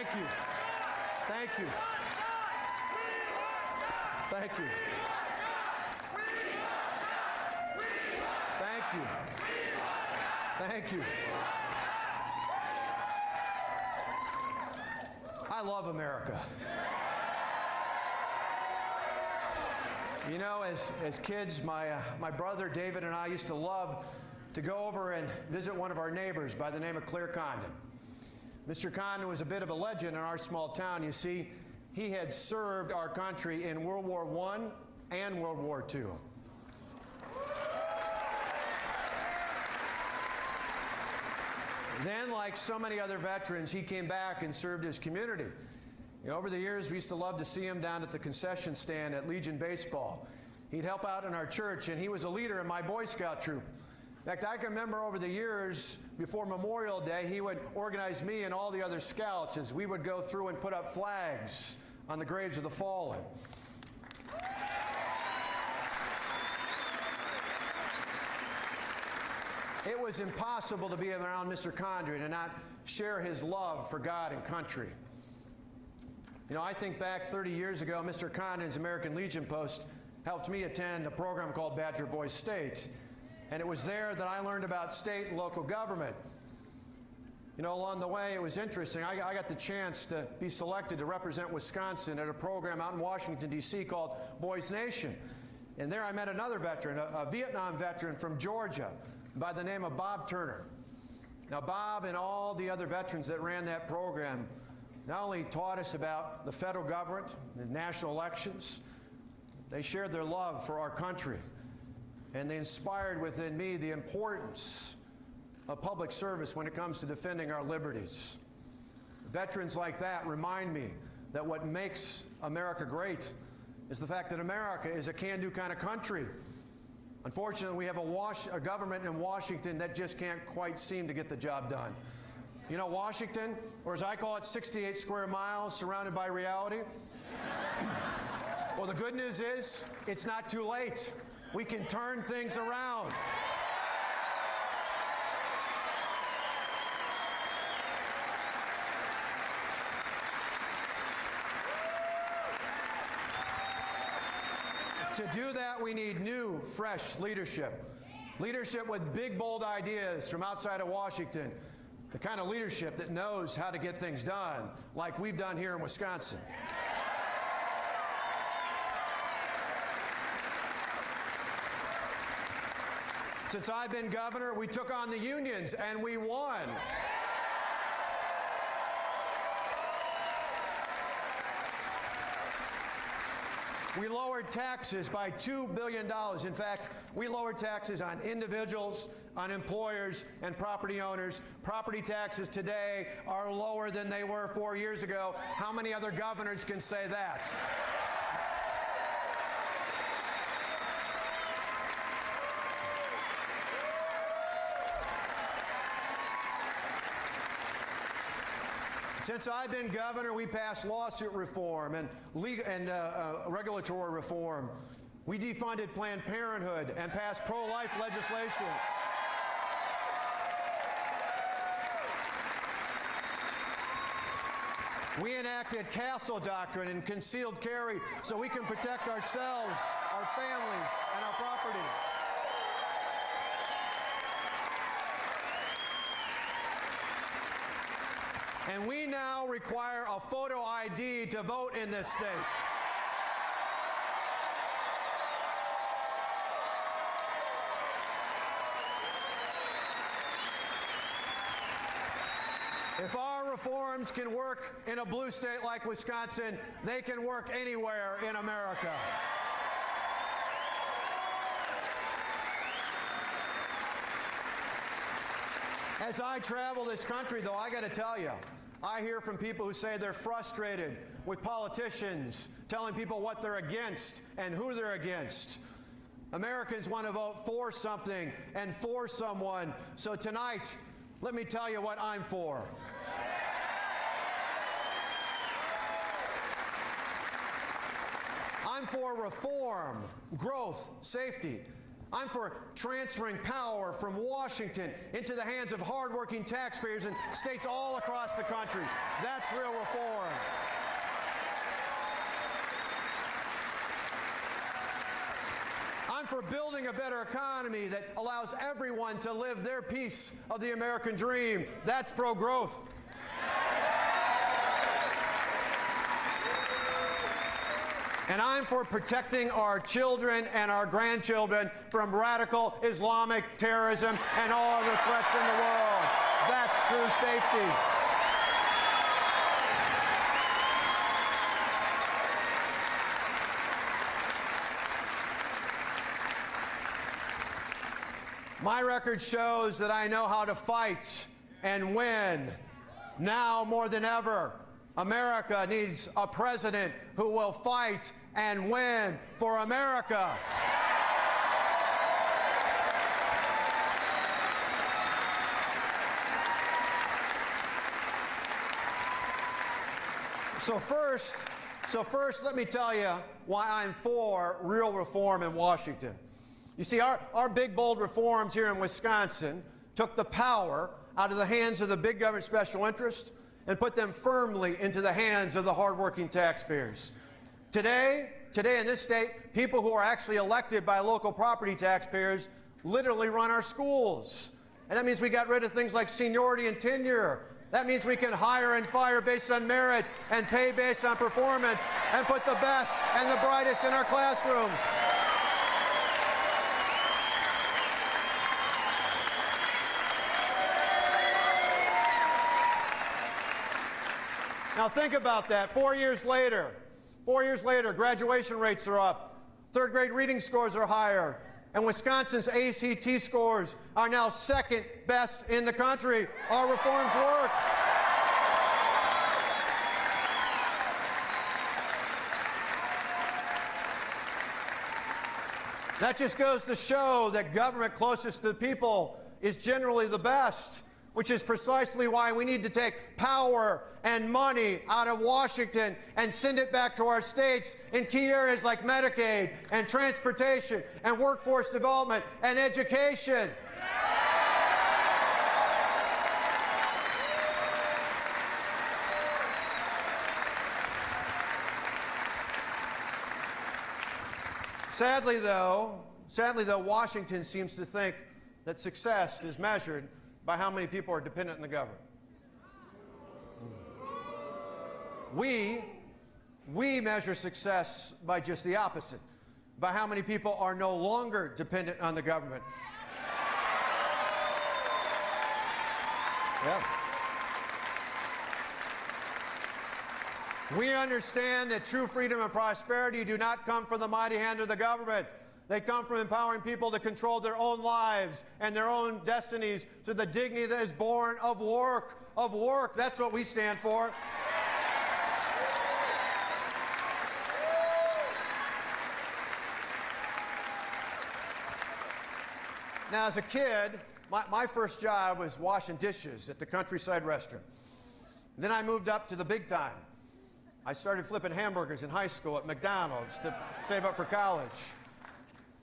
Thank you. Thank you. Thank you. Thank you. Thank you. I love America. You know, as kids, my brother David and I used to love to go over and visit one of our neighbors by the name of Claire Condon. Mr. Condon was a bit of a legend in our small town. You see, he had served our country in World War I and World War II. Then, like so many other veterans, he came back and served his community. You know, over the years, we used to love to see him down at the concession stand at Legion Baseball. He'd help out in our church, and he was a leader in my Boy Scout troop. In fact, I can remember over the years, before Memorial Day, he would organize me and all the other scouts as we would go through and put up flags on the graves of the fallen. It was impossible to be around Mr. Condon and not share his love for God and country. You know, I think back 30 years ago, Mr. Condon's American Legion post helped me attend a program called Badger Boys State. And it was there that I learned about state and local government. You know, along the way, it was interesting. I got the chance to be selected to represent Wisconsin at a program out in Washington, D.C. called Boys Nation. And there I met another veteran, a Vietnam veteran from Georgia by the name of Bob Turner. Now, Bob and all the other veterans that ran that program not only taught us about the federal government, the national elections, they shared their love for our country. And they inspired within me the importance of public service when it comes to defending our liberties. Veterans like that remind me that what makes America great is the fact that America is a can-do kind of country. Unfortunately, we have a government in Washington that just can't quite seem to get the job done. You know, Washington, or as I call it, 68 square miles surrounded by reality. Well, the good news is it's not too late. We can turn things around. To do that, we need new, fresh leadership. Leadership with big, bold ideas from outside of Washington. The kind of leadership that knows how to get things done, like we've done here in Wisconsin. Since I've been governor, we took on the unions and we won. We lowered taxes by $2 billion. In fact, we lowered taxes on individuals, on employers, and property owners. Property taxes today are lower than they were 4 years ago. How many other governors can say that? Since I've been governor, we passed lawsuit reform and regulatory reform. We defunded Planned Parenthood and passed pro-life legislation. We enacted castle doctrine and concealed carry so we can protect ourselves, our families, and our property. And we now require a photo ID to vote in this state. If our reforms can work in a blue state like Wisconsin, they can work anywhere in America. As I travel this country, though, I got to tell you, I hear from people who say they're frustrated with politicians telling people what they're against and who they're against. Americans want to vote for something and for someone. So tonight, let me tell you what I'm for. I'm for reform, growth, safety. I'm for transferring power from Washington into the hands of hardworking taxpayers in states all across the country. That's real reform. I'm for building a better economy that allows everyone to live their piece of the American dream. That's pro-growth. And I'm for protecting our children and our grandchildren from radical Islamic terrorism and all other threats in the world. That's true safety. My record shows that I know how to fight and win. Now more than ever, America needs a president who will fight and win for America. So first, let me tell you why I'm for real reform in Washington. You see, our big, bold reforms here in Wisconsin took the power out of the hands of the big government special interest and put them firmly into the hands of the hardworking taxpayers. Today in this state, people who are actually elected by local property taxpayers literally run our schools. And that means we got rid of things like seniority and tenure. That means we can hire and fire based on merit and pay based on performance and put the best and the brightest in our classrooms. Now think about that. 4 years later, graduation rates are up. Third grade reading scores are higher. And Wisconsin's ACT scores are now second best in the country. Our reforms work. That just goes to show that government closest to the people is generally the best, which is precisely why we need to take power and money out of Washington and send it back to our states in key areas like Medicaid and transportation and workforce development and education. Sadly, though, Washington seems to think that success is measured by how many people are dependent on the government. We measure success by just the opposite, by how many people are no longer dependent on the government. Yeah. We understand that true freedom and prosperity do not come from the mighty hand of the government. They come from empowering people to control their own lives and their own destinies to the dignity that is born of work. Of work. That's what we stand for. Now, as a kid, my first job was washing dishes at the Countryside Restaurant. Then I moved up to the big time. I started flipping hamburgers in high school at McDonald's to save up for college.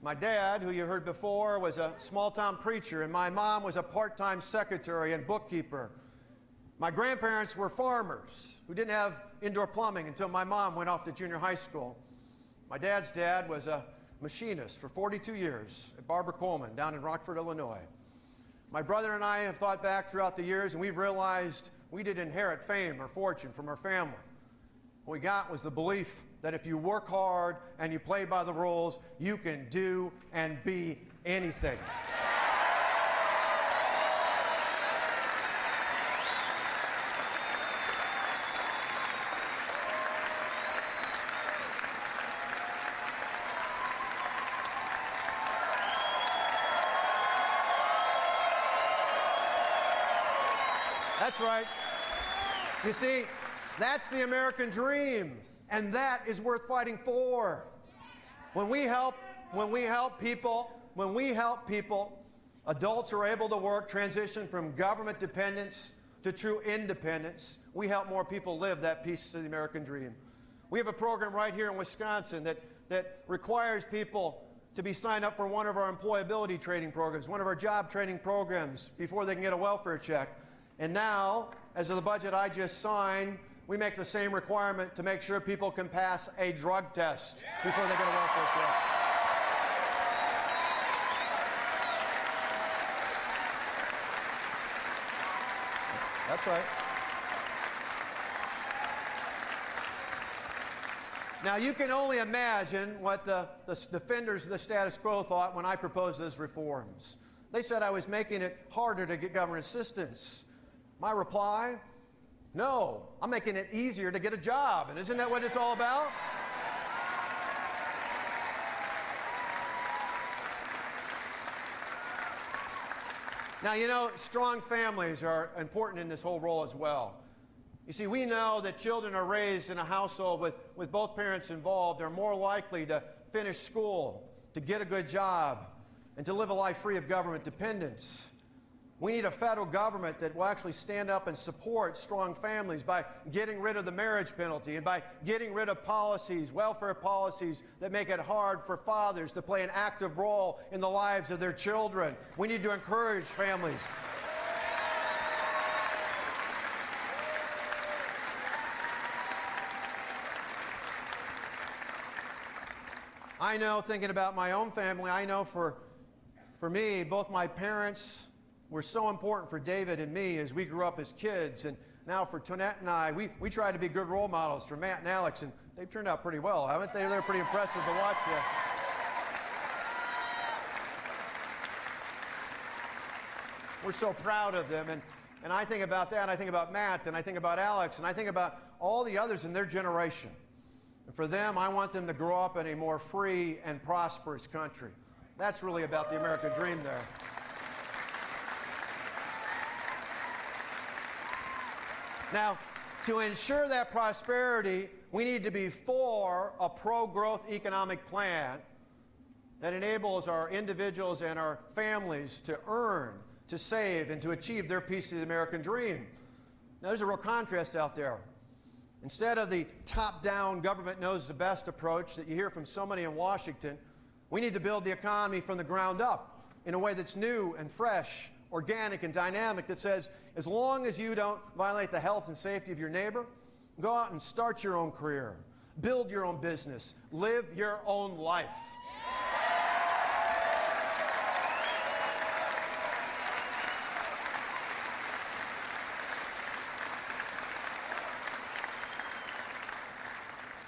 My dad, who you heard before, was a small-town preacher, and my mom was a part-time secretary and bookkeeper. My grandparents were farmers who didn't have indoor plumbing until my mom went off to junior high school. My dad's dad was a machinist for 42 years at Barbara Coleman down in Rockford, Illinois. My brother and I have thought back throughout the years, and we've realized we didn't inherit fame or fortune from our family. What we got was the belief that if you work hard and you play by the rules, you can do and be anything. That's right. You see, that's the American dream, and that is worth fighting for. When we help people, adults are able to work, transition from government dependence to true independence. We help more people live that piece of the American dream. We have a program right here in Wisconsin that requires people to be signed up for one of our employability training programs, one of our job training programs before they can get a welfare check. And now, as of the budget I just signed, we make the same requirement to make sure people can pass a drug test before they get a welfare check. That's right. Now, you can only imagine what the defenders of the status quo thought when I proposed those reforms. They said I was making it harder to get government assistance. My reply, no, I'm making it easier to get a job. And isn't that what it's all about? Now, you know, strong families are important in this whole role as well. You see, we know that children are raised in a household with both parents involved are more likely to finish school, to get a good job, and to live a life free of government dependence. We need a federal government that will actually stand up and support strong families by getting rid of the marriage penalty and by getting rid of policies, welfare policies, that make it hard for fathers to play an active role in the lives of their children. We need to encourage families. I know, thinking about my own family, I know for me, both my parents were so important for David and me as we grew up as kids. And now for Tonette and I, we try to be good role models for Matt and Alex, and they've turned out pretty well, haven't they? They're pretty impressive to watch. We're so proud of them. And I think about that, and I think about Matt, and I think about Alex, and I think about all the others in their generation. And for them, I want them to grow up in a more free and prosperous country. That's really about the American dream there. Now, to ensure that prosperity, we need to be for a pro-growth economic plan that enables our individuals and our families to earn, to save, and to achieve their piece of the American dream. Now, there's a real contrast out there. Instead of the top-down, government knows the best approach that you hear from so many in Washington, we need to build the economy from the ground up in a way that's new and fresh, organic and dynamic, that says, as long as you don't violate the health and safety of your neighbor, go out and start your own career, build your own business, live your own life.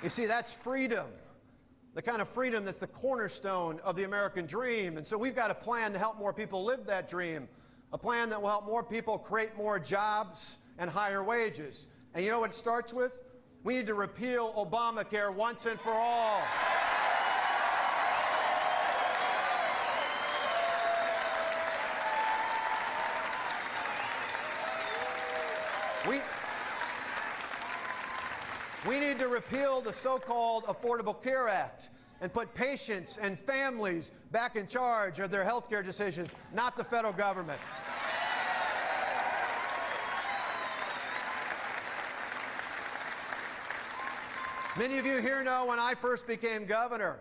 You see, that's freedom, the kind of freedom that's the cornerstone of the American dream. And so we've got a plan to help more people live that dream, a plan that will help more people create more jobs and higher wages. And you know what it starts with? We need to repeal Obamacare once and for all. We need to repeal the so-called Affordable Care Act and put patients and families back in charge of their health care decisions, not the federal government. Many of you here know when I first became governor,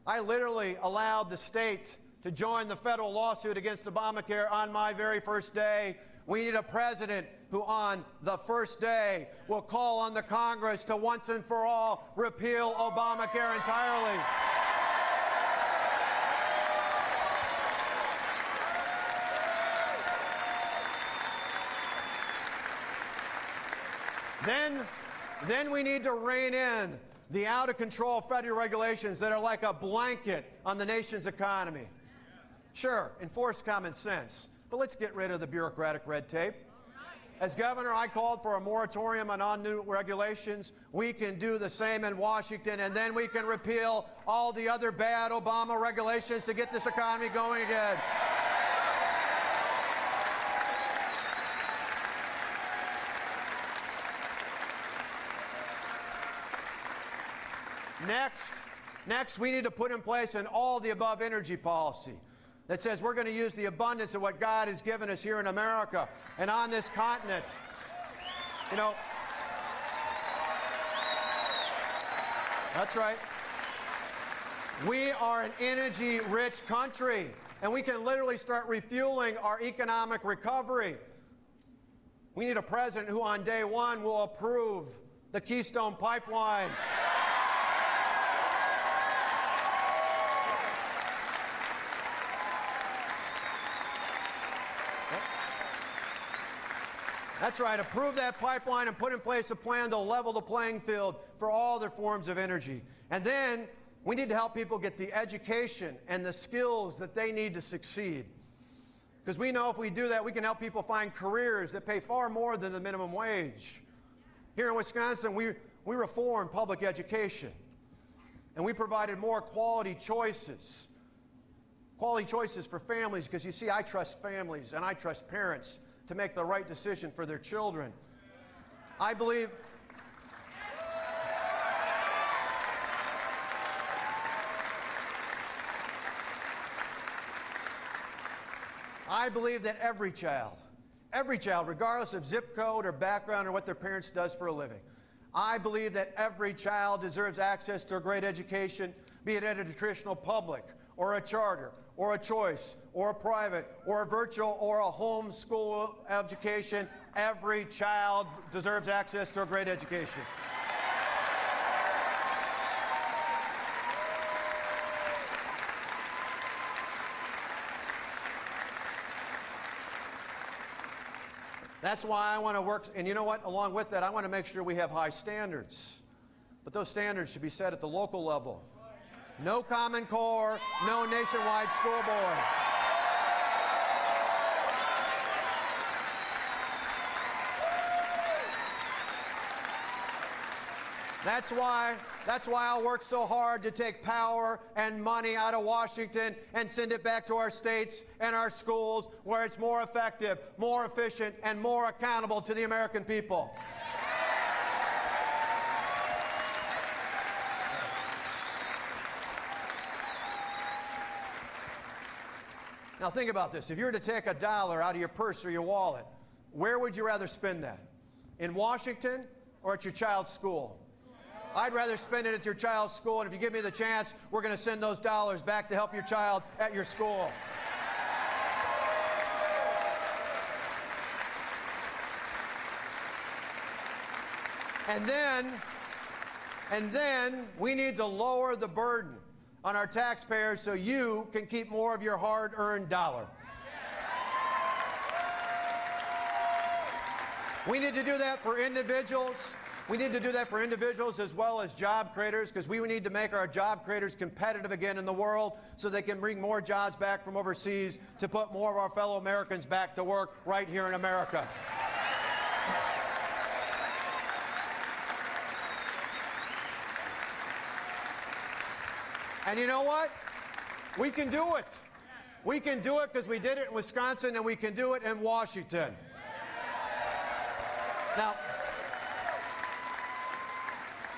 I literally allowed the state to join the federal lawsuit against Obamacare on my very first day. We need a president who on the first day will call on the Congress to once and for all repeal Obamacare entirely. Then we need to rein in the out-of-control federal regulations that are like a blanket on the nation's economy. Sure, enforce common sense, but let's get rid of the bureaucratic red tape. As governor, I called for a moratorium on new regulations. We can do the same in Washington, and then we can repeal all the other bad Obama regulations to get this economy going again. Next, we need to put in place an all-the-above energy policy that says we're going to use the abundance of what God has given us here in America and on this continent. You know, that's right. We are an energy-rich country, and we can literally start refueling our economic recovery. We need a president who on day one will approve the Keystone Pipeline. That's right, approve that pipeline and put in place a plan to level the playing field for all their forms of energy. And then we need to help people get the education and the skills that they need to succeed. Because we know if we do that, we can help people find careers that pay far more than the minimum wage. Here in Wisconsin, we reformed public education. And we provided more quality choices. Quality choices for families, because you see, I trust families and I trust parents to make the right decision for their children. I believe that every child, regardless of zip code or background or what their parents does for a living, I believe that every child deserves access to a great education, be it at a traditional public or a charter or a choice or a private or a virtual or a home school education. Every child deserves access to a great education. That's why I want to work, and you know what, along with that, I want to make sure we have high standards. But those standards should be set at the local level. No Common Core, no nationwide school board. That's why I'll work so hard to take power and money out of Washington and send it back to our states and our schools where it's more effective, more efficient, and more accountable to the American people. Now think about this. If you were to take $1 out of your purse or your wallet, where would you rather spend that? In Washington or at your child's school? I'd rather spend it at your child's school, and if you give me the chance, we're going to send those dollars back to help your child at your school. And then we need to lower the burden on our taxpayers so you can keep more of your hard-earned dollar. We need to do that for individuals. We need to do that for individuals as well as job creators, because we need to make our job creators competitive again in the world so they can bring more jobs back from overseas to put more of our fellow Americans back to work right here in America. And you know what? We can do it. We can do it because we did it in Wisconsin, and we can do it in Washington.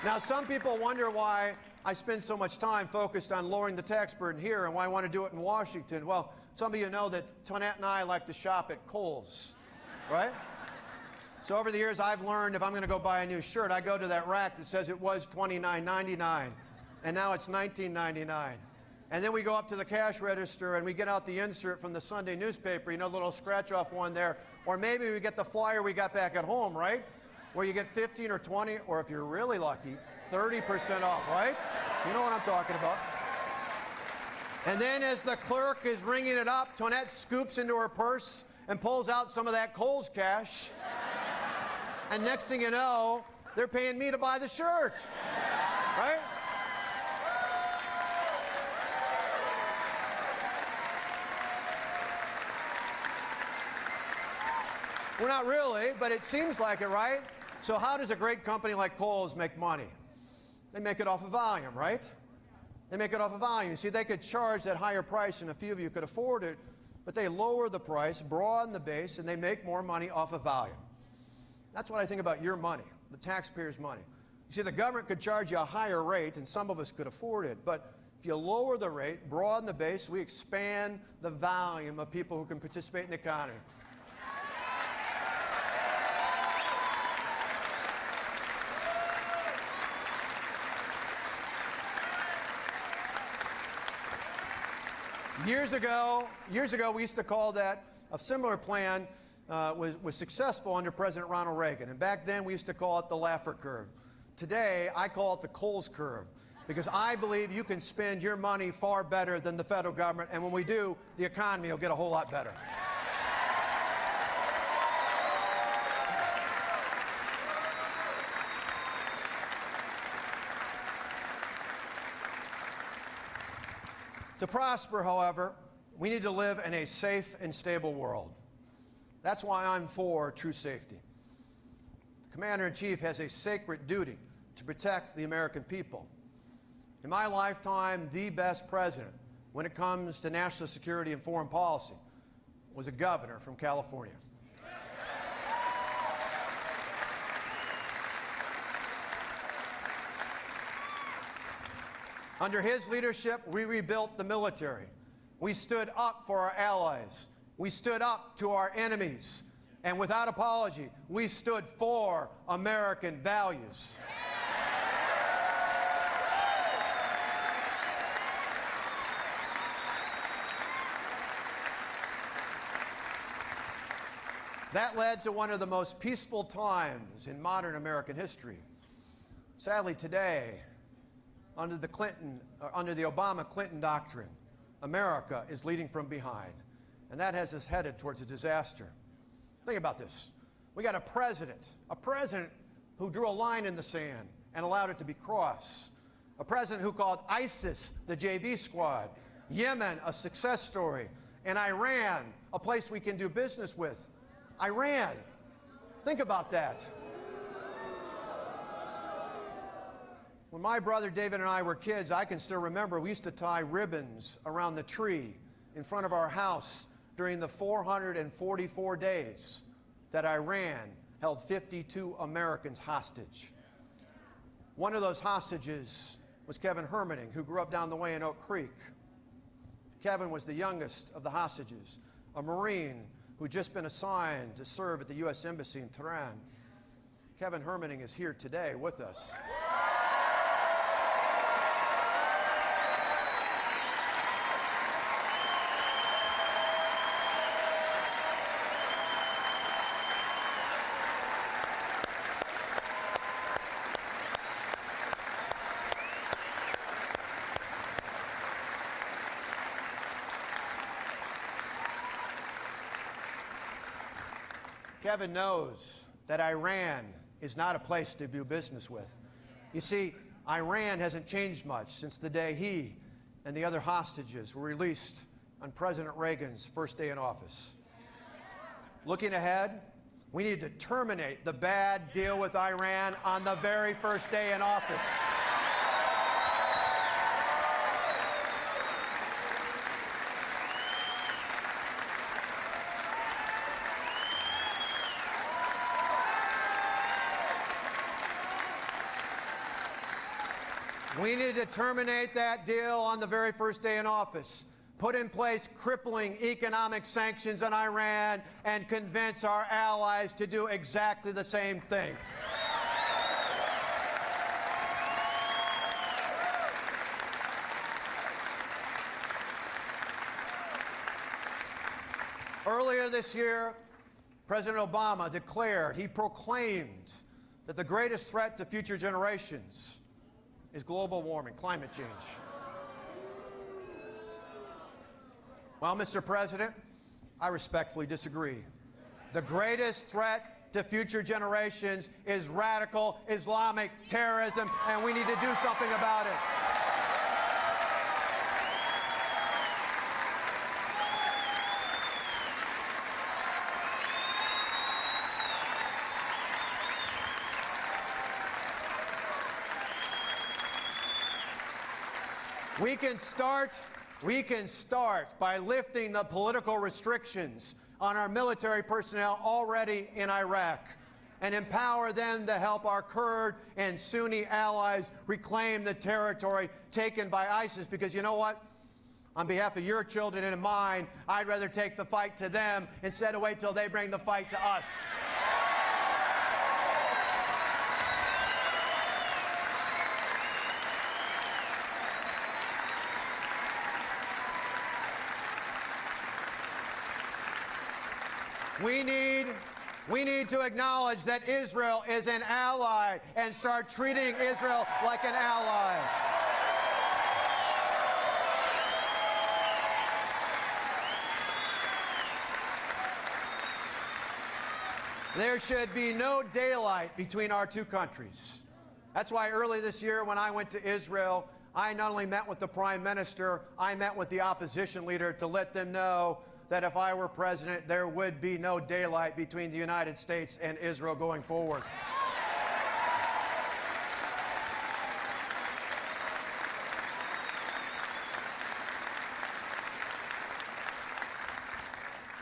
Now, some people wonder why I spend so much time focused on lowering the tax burden here and why I want to do it in Washington. Well, some of you know that Tonette and I like to shop at Kohl's, right? So over the years, I've learned if I'm going to go buy a new shirt, I go to that rack that says it was $29.99, and now it's $19.99. And then we go up to the cash register and we get out the insert from the Sunday newspaper, you know, the little scratch-off one there. Or maybe we get the flyer we got back at home, right? Where you get 15 or 20, or if you're really lucky, 30% off, right? You know what I'm talking about. And then as the clerk is ringing it up, Tonette scoops into her purse and pulls out some of that Kohl's cash. And next thing you know, they're paying me to buy the shirt, right? We're not really, but it seems like it, right? So how does a great company like Kohl's make money? They make it off of volume, right? They make it off of volume. You see, they could charge that higher price, and a few of you could afford it, but they lower the price, broaden the base, and they make more money off of volume. That's what I think about your money, the taxpayers' money. You see, the government could charge you a higher rate, and some of us could afford it, but if you lower the rate, broaden the base, we expand the volume of people who can participate in the economy. Years ago, we used to call that a similar plan was successful under President Ronald Reagan. And back then, we used to call it the Laffer curve. Today, I call it the Coles curve, because I believe you can spend your money far better than the federal government. And when we do, the economy will get a whole lot better. To prosper, however, we need to live in a safe and stable world. That's why I'm for true safety. The Commander-in-Chief has a sacred duty to protect the American people. In my lifetime, the best president when it comes to national security and foreign policy was a governor from California. Under his leadership, we rebuilt the military. We stood up for our allies. We stood up to our enemies. And without apology, we stood for American values. That led to one of the most peaceful times in modern American history. Sadly, today, under the Obama-Clinton doctrine, America is leading from behind, and that has us headed towards a disaster. Think about this. We got a president who drew a line in the sand and allowed it to be crossed. A president who called ISIS the JV squad, Yemen a success story, and Iran a place we can do business with. Iran. Think about that. When my brother David and I were kids, I can still remember we used to tie ribbons around the tree in front of our house during the 444 days that Iran held 52 Americans hostage. One of those hostages was Kevin Hermaning, who grew up down the way in Oak Creek. Kevin was the youngest of the hostages, a Marine who'd just been assigned to serve at the U.S. Embassy in Tehran. Kevin Hermaning is here today with us. Kevin knows that Iran is not a place to do business with. You see, Iran hasn't changed much since the day he and the other hostages were released on President Reagan's first day in office. Looking ahead, we need to terminate the bad deal with Iran on the very first day in office. We need to terminate that deal on the very first day in office, put in place crippling economic sanctions on Iran, and convince our allies to do exactly the same thing. Earlier this year, President Obama he proclaimed that the greatest threat to future generations is global warming, climate change. Well, Mr. President, I respectfully disagree. The greatest threat to future generations is radical Islamic terrorism, and we need to do something about it. We can start by lifting the political restrictions on our military personnel already in Iraq and empower them to help our Kurd and Sunni allies reclaim the territory taken by ISIS, because you know what? On behalf of your children and mine, I'd rather take the fight to them instead of wait till they bring the fight to us. We need to acknowledge that Israel is an ally and start treating Israel like an ally. There should be no daylight between our two countries. That's why early this year when I went to Israel, I not only met with the Prime Minister, I met with the opposition leader to let them know that if I were president, there would be no daylight between the United States and Israel going forward.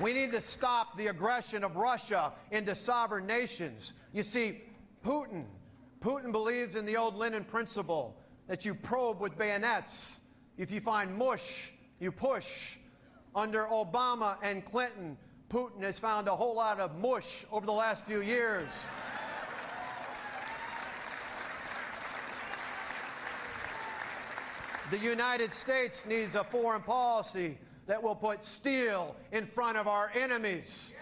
We need to stop the aggression of Russia into sovereign nations. You see, Putin believes in the old Lenin principle that you probe with bayonets. If you find mush, you push. Under Obama and Clinton, Putin has found a whole lot of mush over the last few years. The United States needs a foreign policy that will put steel in front of our enemies.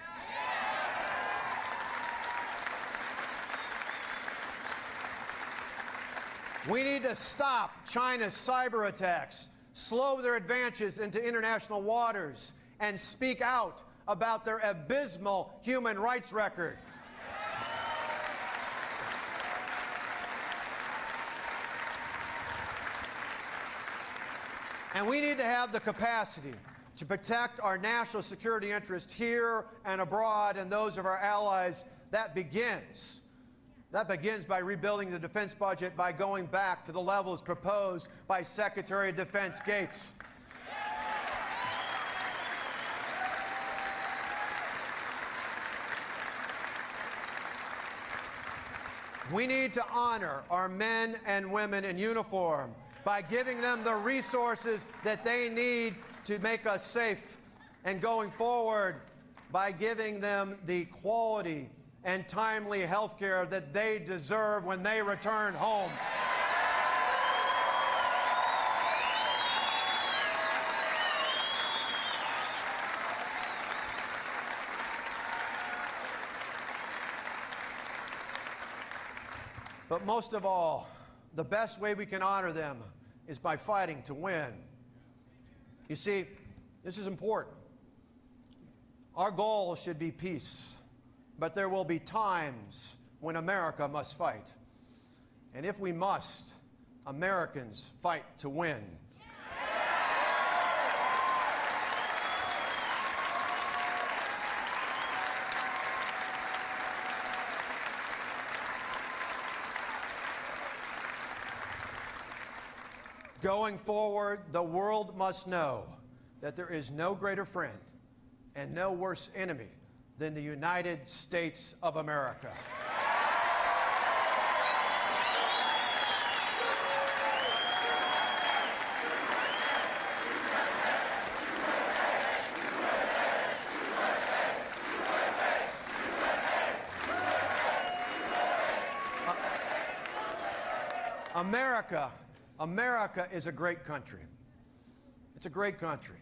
We need to stop China's cyber attacks, slow their advances into international waters, and speak out about their abysmal human rights record. And we need to have the capacity to protect our national security interest here and abroad and those of our allies. That begins by rebuilding the defense budget by going back to the levels proposed by Secretary of Defense Gates. We need to honor our men and women in uniform by giving them the resources that they need to make us safe, and going forward by giving them the quality and timely health care that they deserve when they return home. But most of all, the best way we can honor them is by fighting to win. You see, this is important. Our goal should be peace, but there will be times when America must fight. And if we must, Americans fight to win. Going forward, the world must know that there is no greater friend and no worse enemy than the United States of America. America is a great country. It's a great country.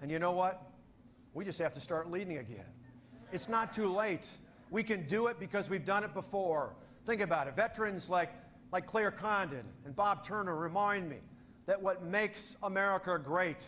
And you know what? We just have to start leading again. It's not too late. We can do it because we've done it before. Think about it. Veterans like Claire Condon and Bob Turner remind me that what makes America great,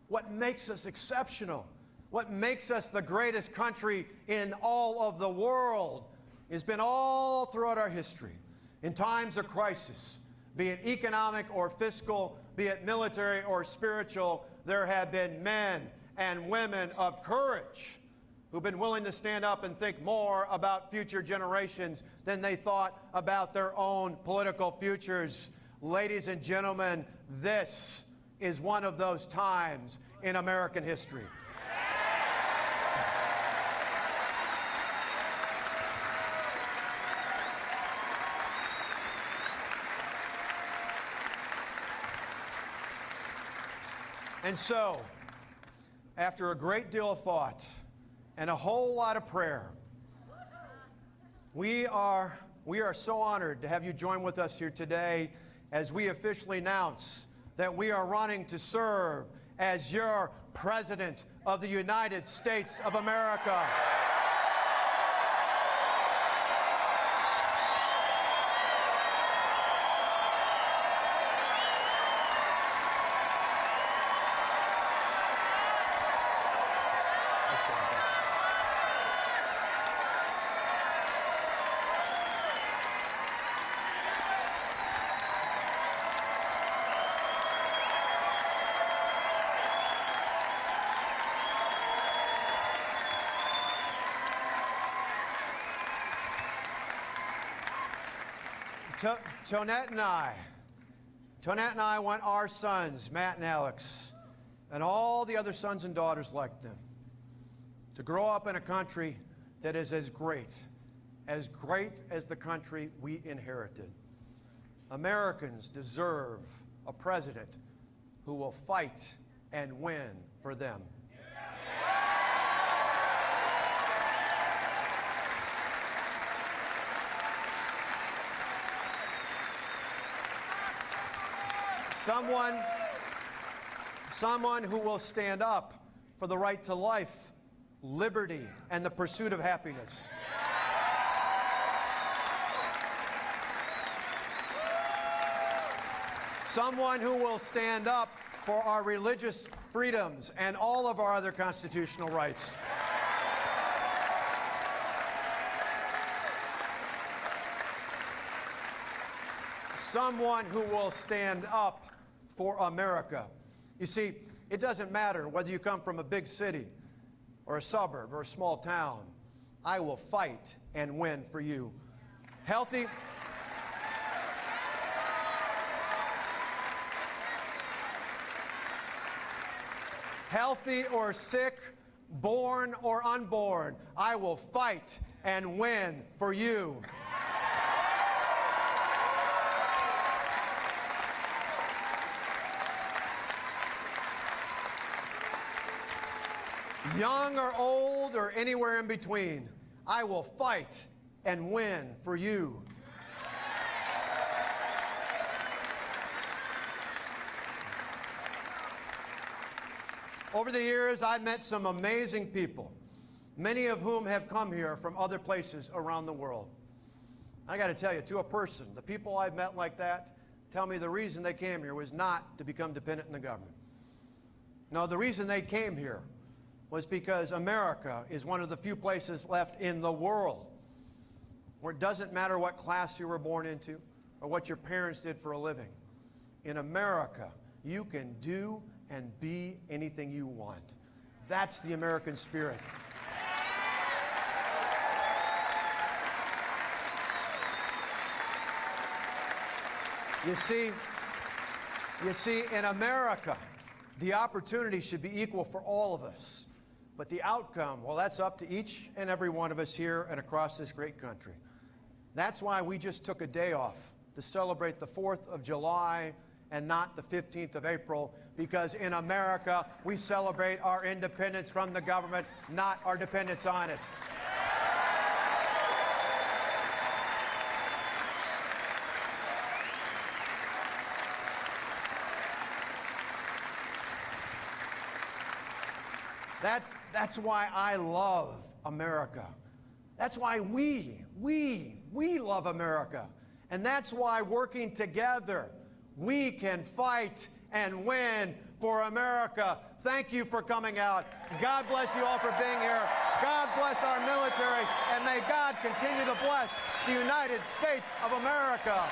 what makes us exceptional, what makes us the greatest country in all of the world has been all throughout our history. In times of crisis, be it economic or fiscal, be it military or spiritual, there have been men and women of courage who've been willing to stand up and think more about future generations than they thought about their own political futures. Ladies and gentlemen, this is one of those times in American history. And so, after a great deal of thought and a whole lot of prayer, we are so honored to have you join with us here today as we officially announce that we are running to serve as your President of the United States of America. Tonette and I want our sons, Matt and Alex, and all the other sons and daughters like them, to grow up in a country that is as great as the country we inherited. Americans deserve a president who will fight and win for them. Someone who will stand up for the right to life, liberty, and the pursuit of happiness. Someone who will stand up for our religious freedoms and all of our other constitutional rights. Someone who will stand up for America. You see, it doesn't matter whether you come from a big city or a suburb or a small town. I will fight and win for you. Healthy or sick, born or unborn, I will fight and win for you. Young or old or anywhere in between, I will fight and win for you. Over the years, I've met some amazing people, many of whom have come here from other places around the world. I got to tell you, to a person, the people I've met like that tell me the reason they came here was not to become dependent on the government. No, the reason they came here was because America is one of the few places left in the world where it doesn't matter what class you were born into or what your parents did for a living. In America, you can do and be anything you want. That's the American spirit. You see, in America, the opportunity should be equal for all of us. But the outcome, well, that's up to each and every one of us here and across this great country. That's why we just took a day off to celebrate the 4th of July and not the 15th of April, because in America, we celebrate our independence from the government, not our dependence on it. That's why I love America. That's why we love America. And that's why working together, we can fight and win for America. Thank you for coming out. God bless you all for being here. God bless our military, and may God continue to bless the United States of America.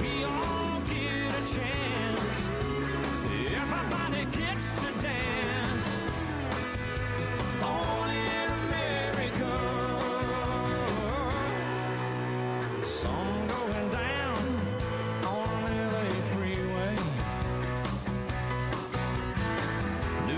We all get a chance. Everybody gets to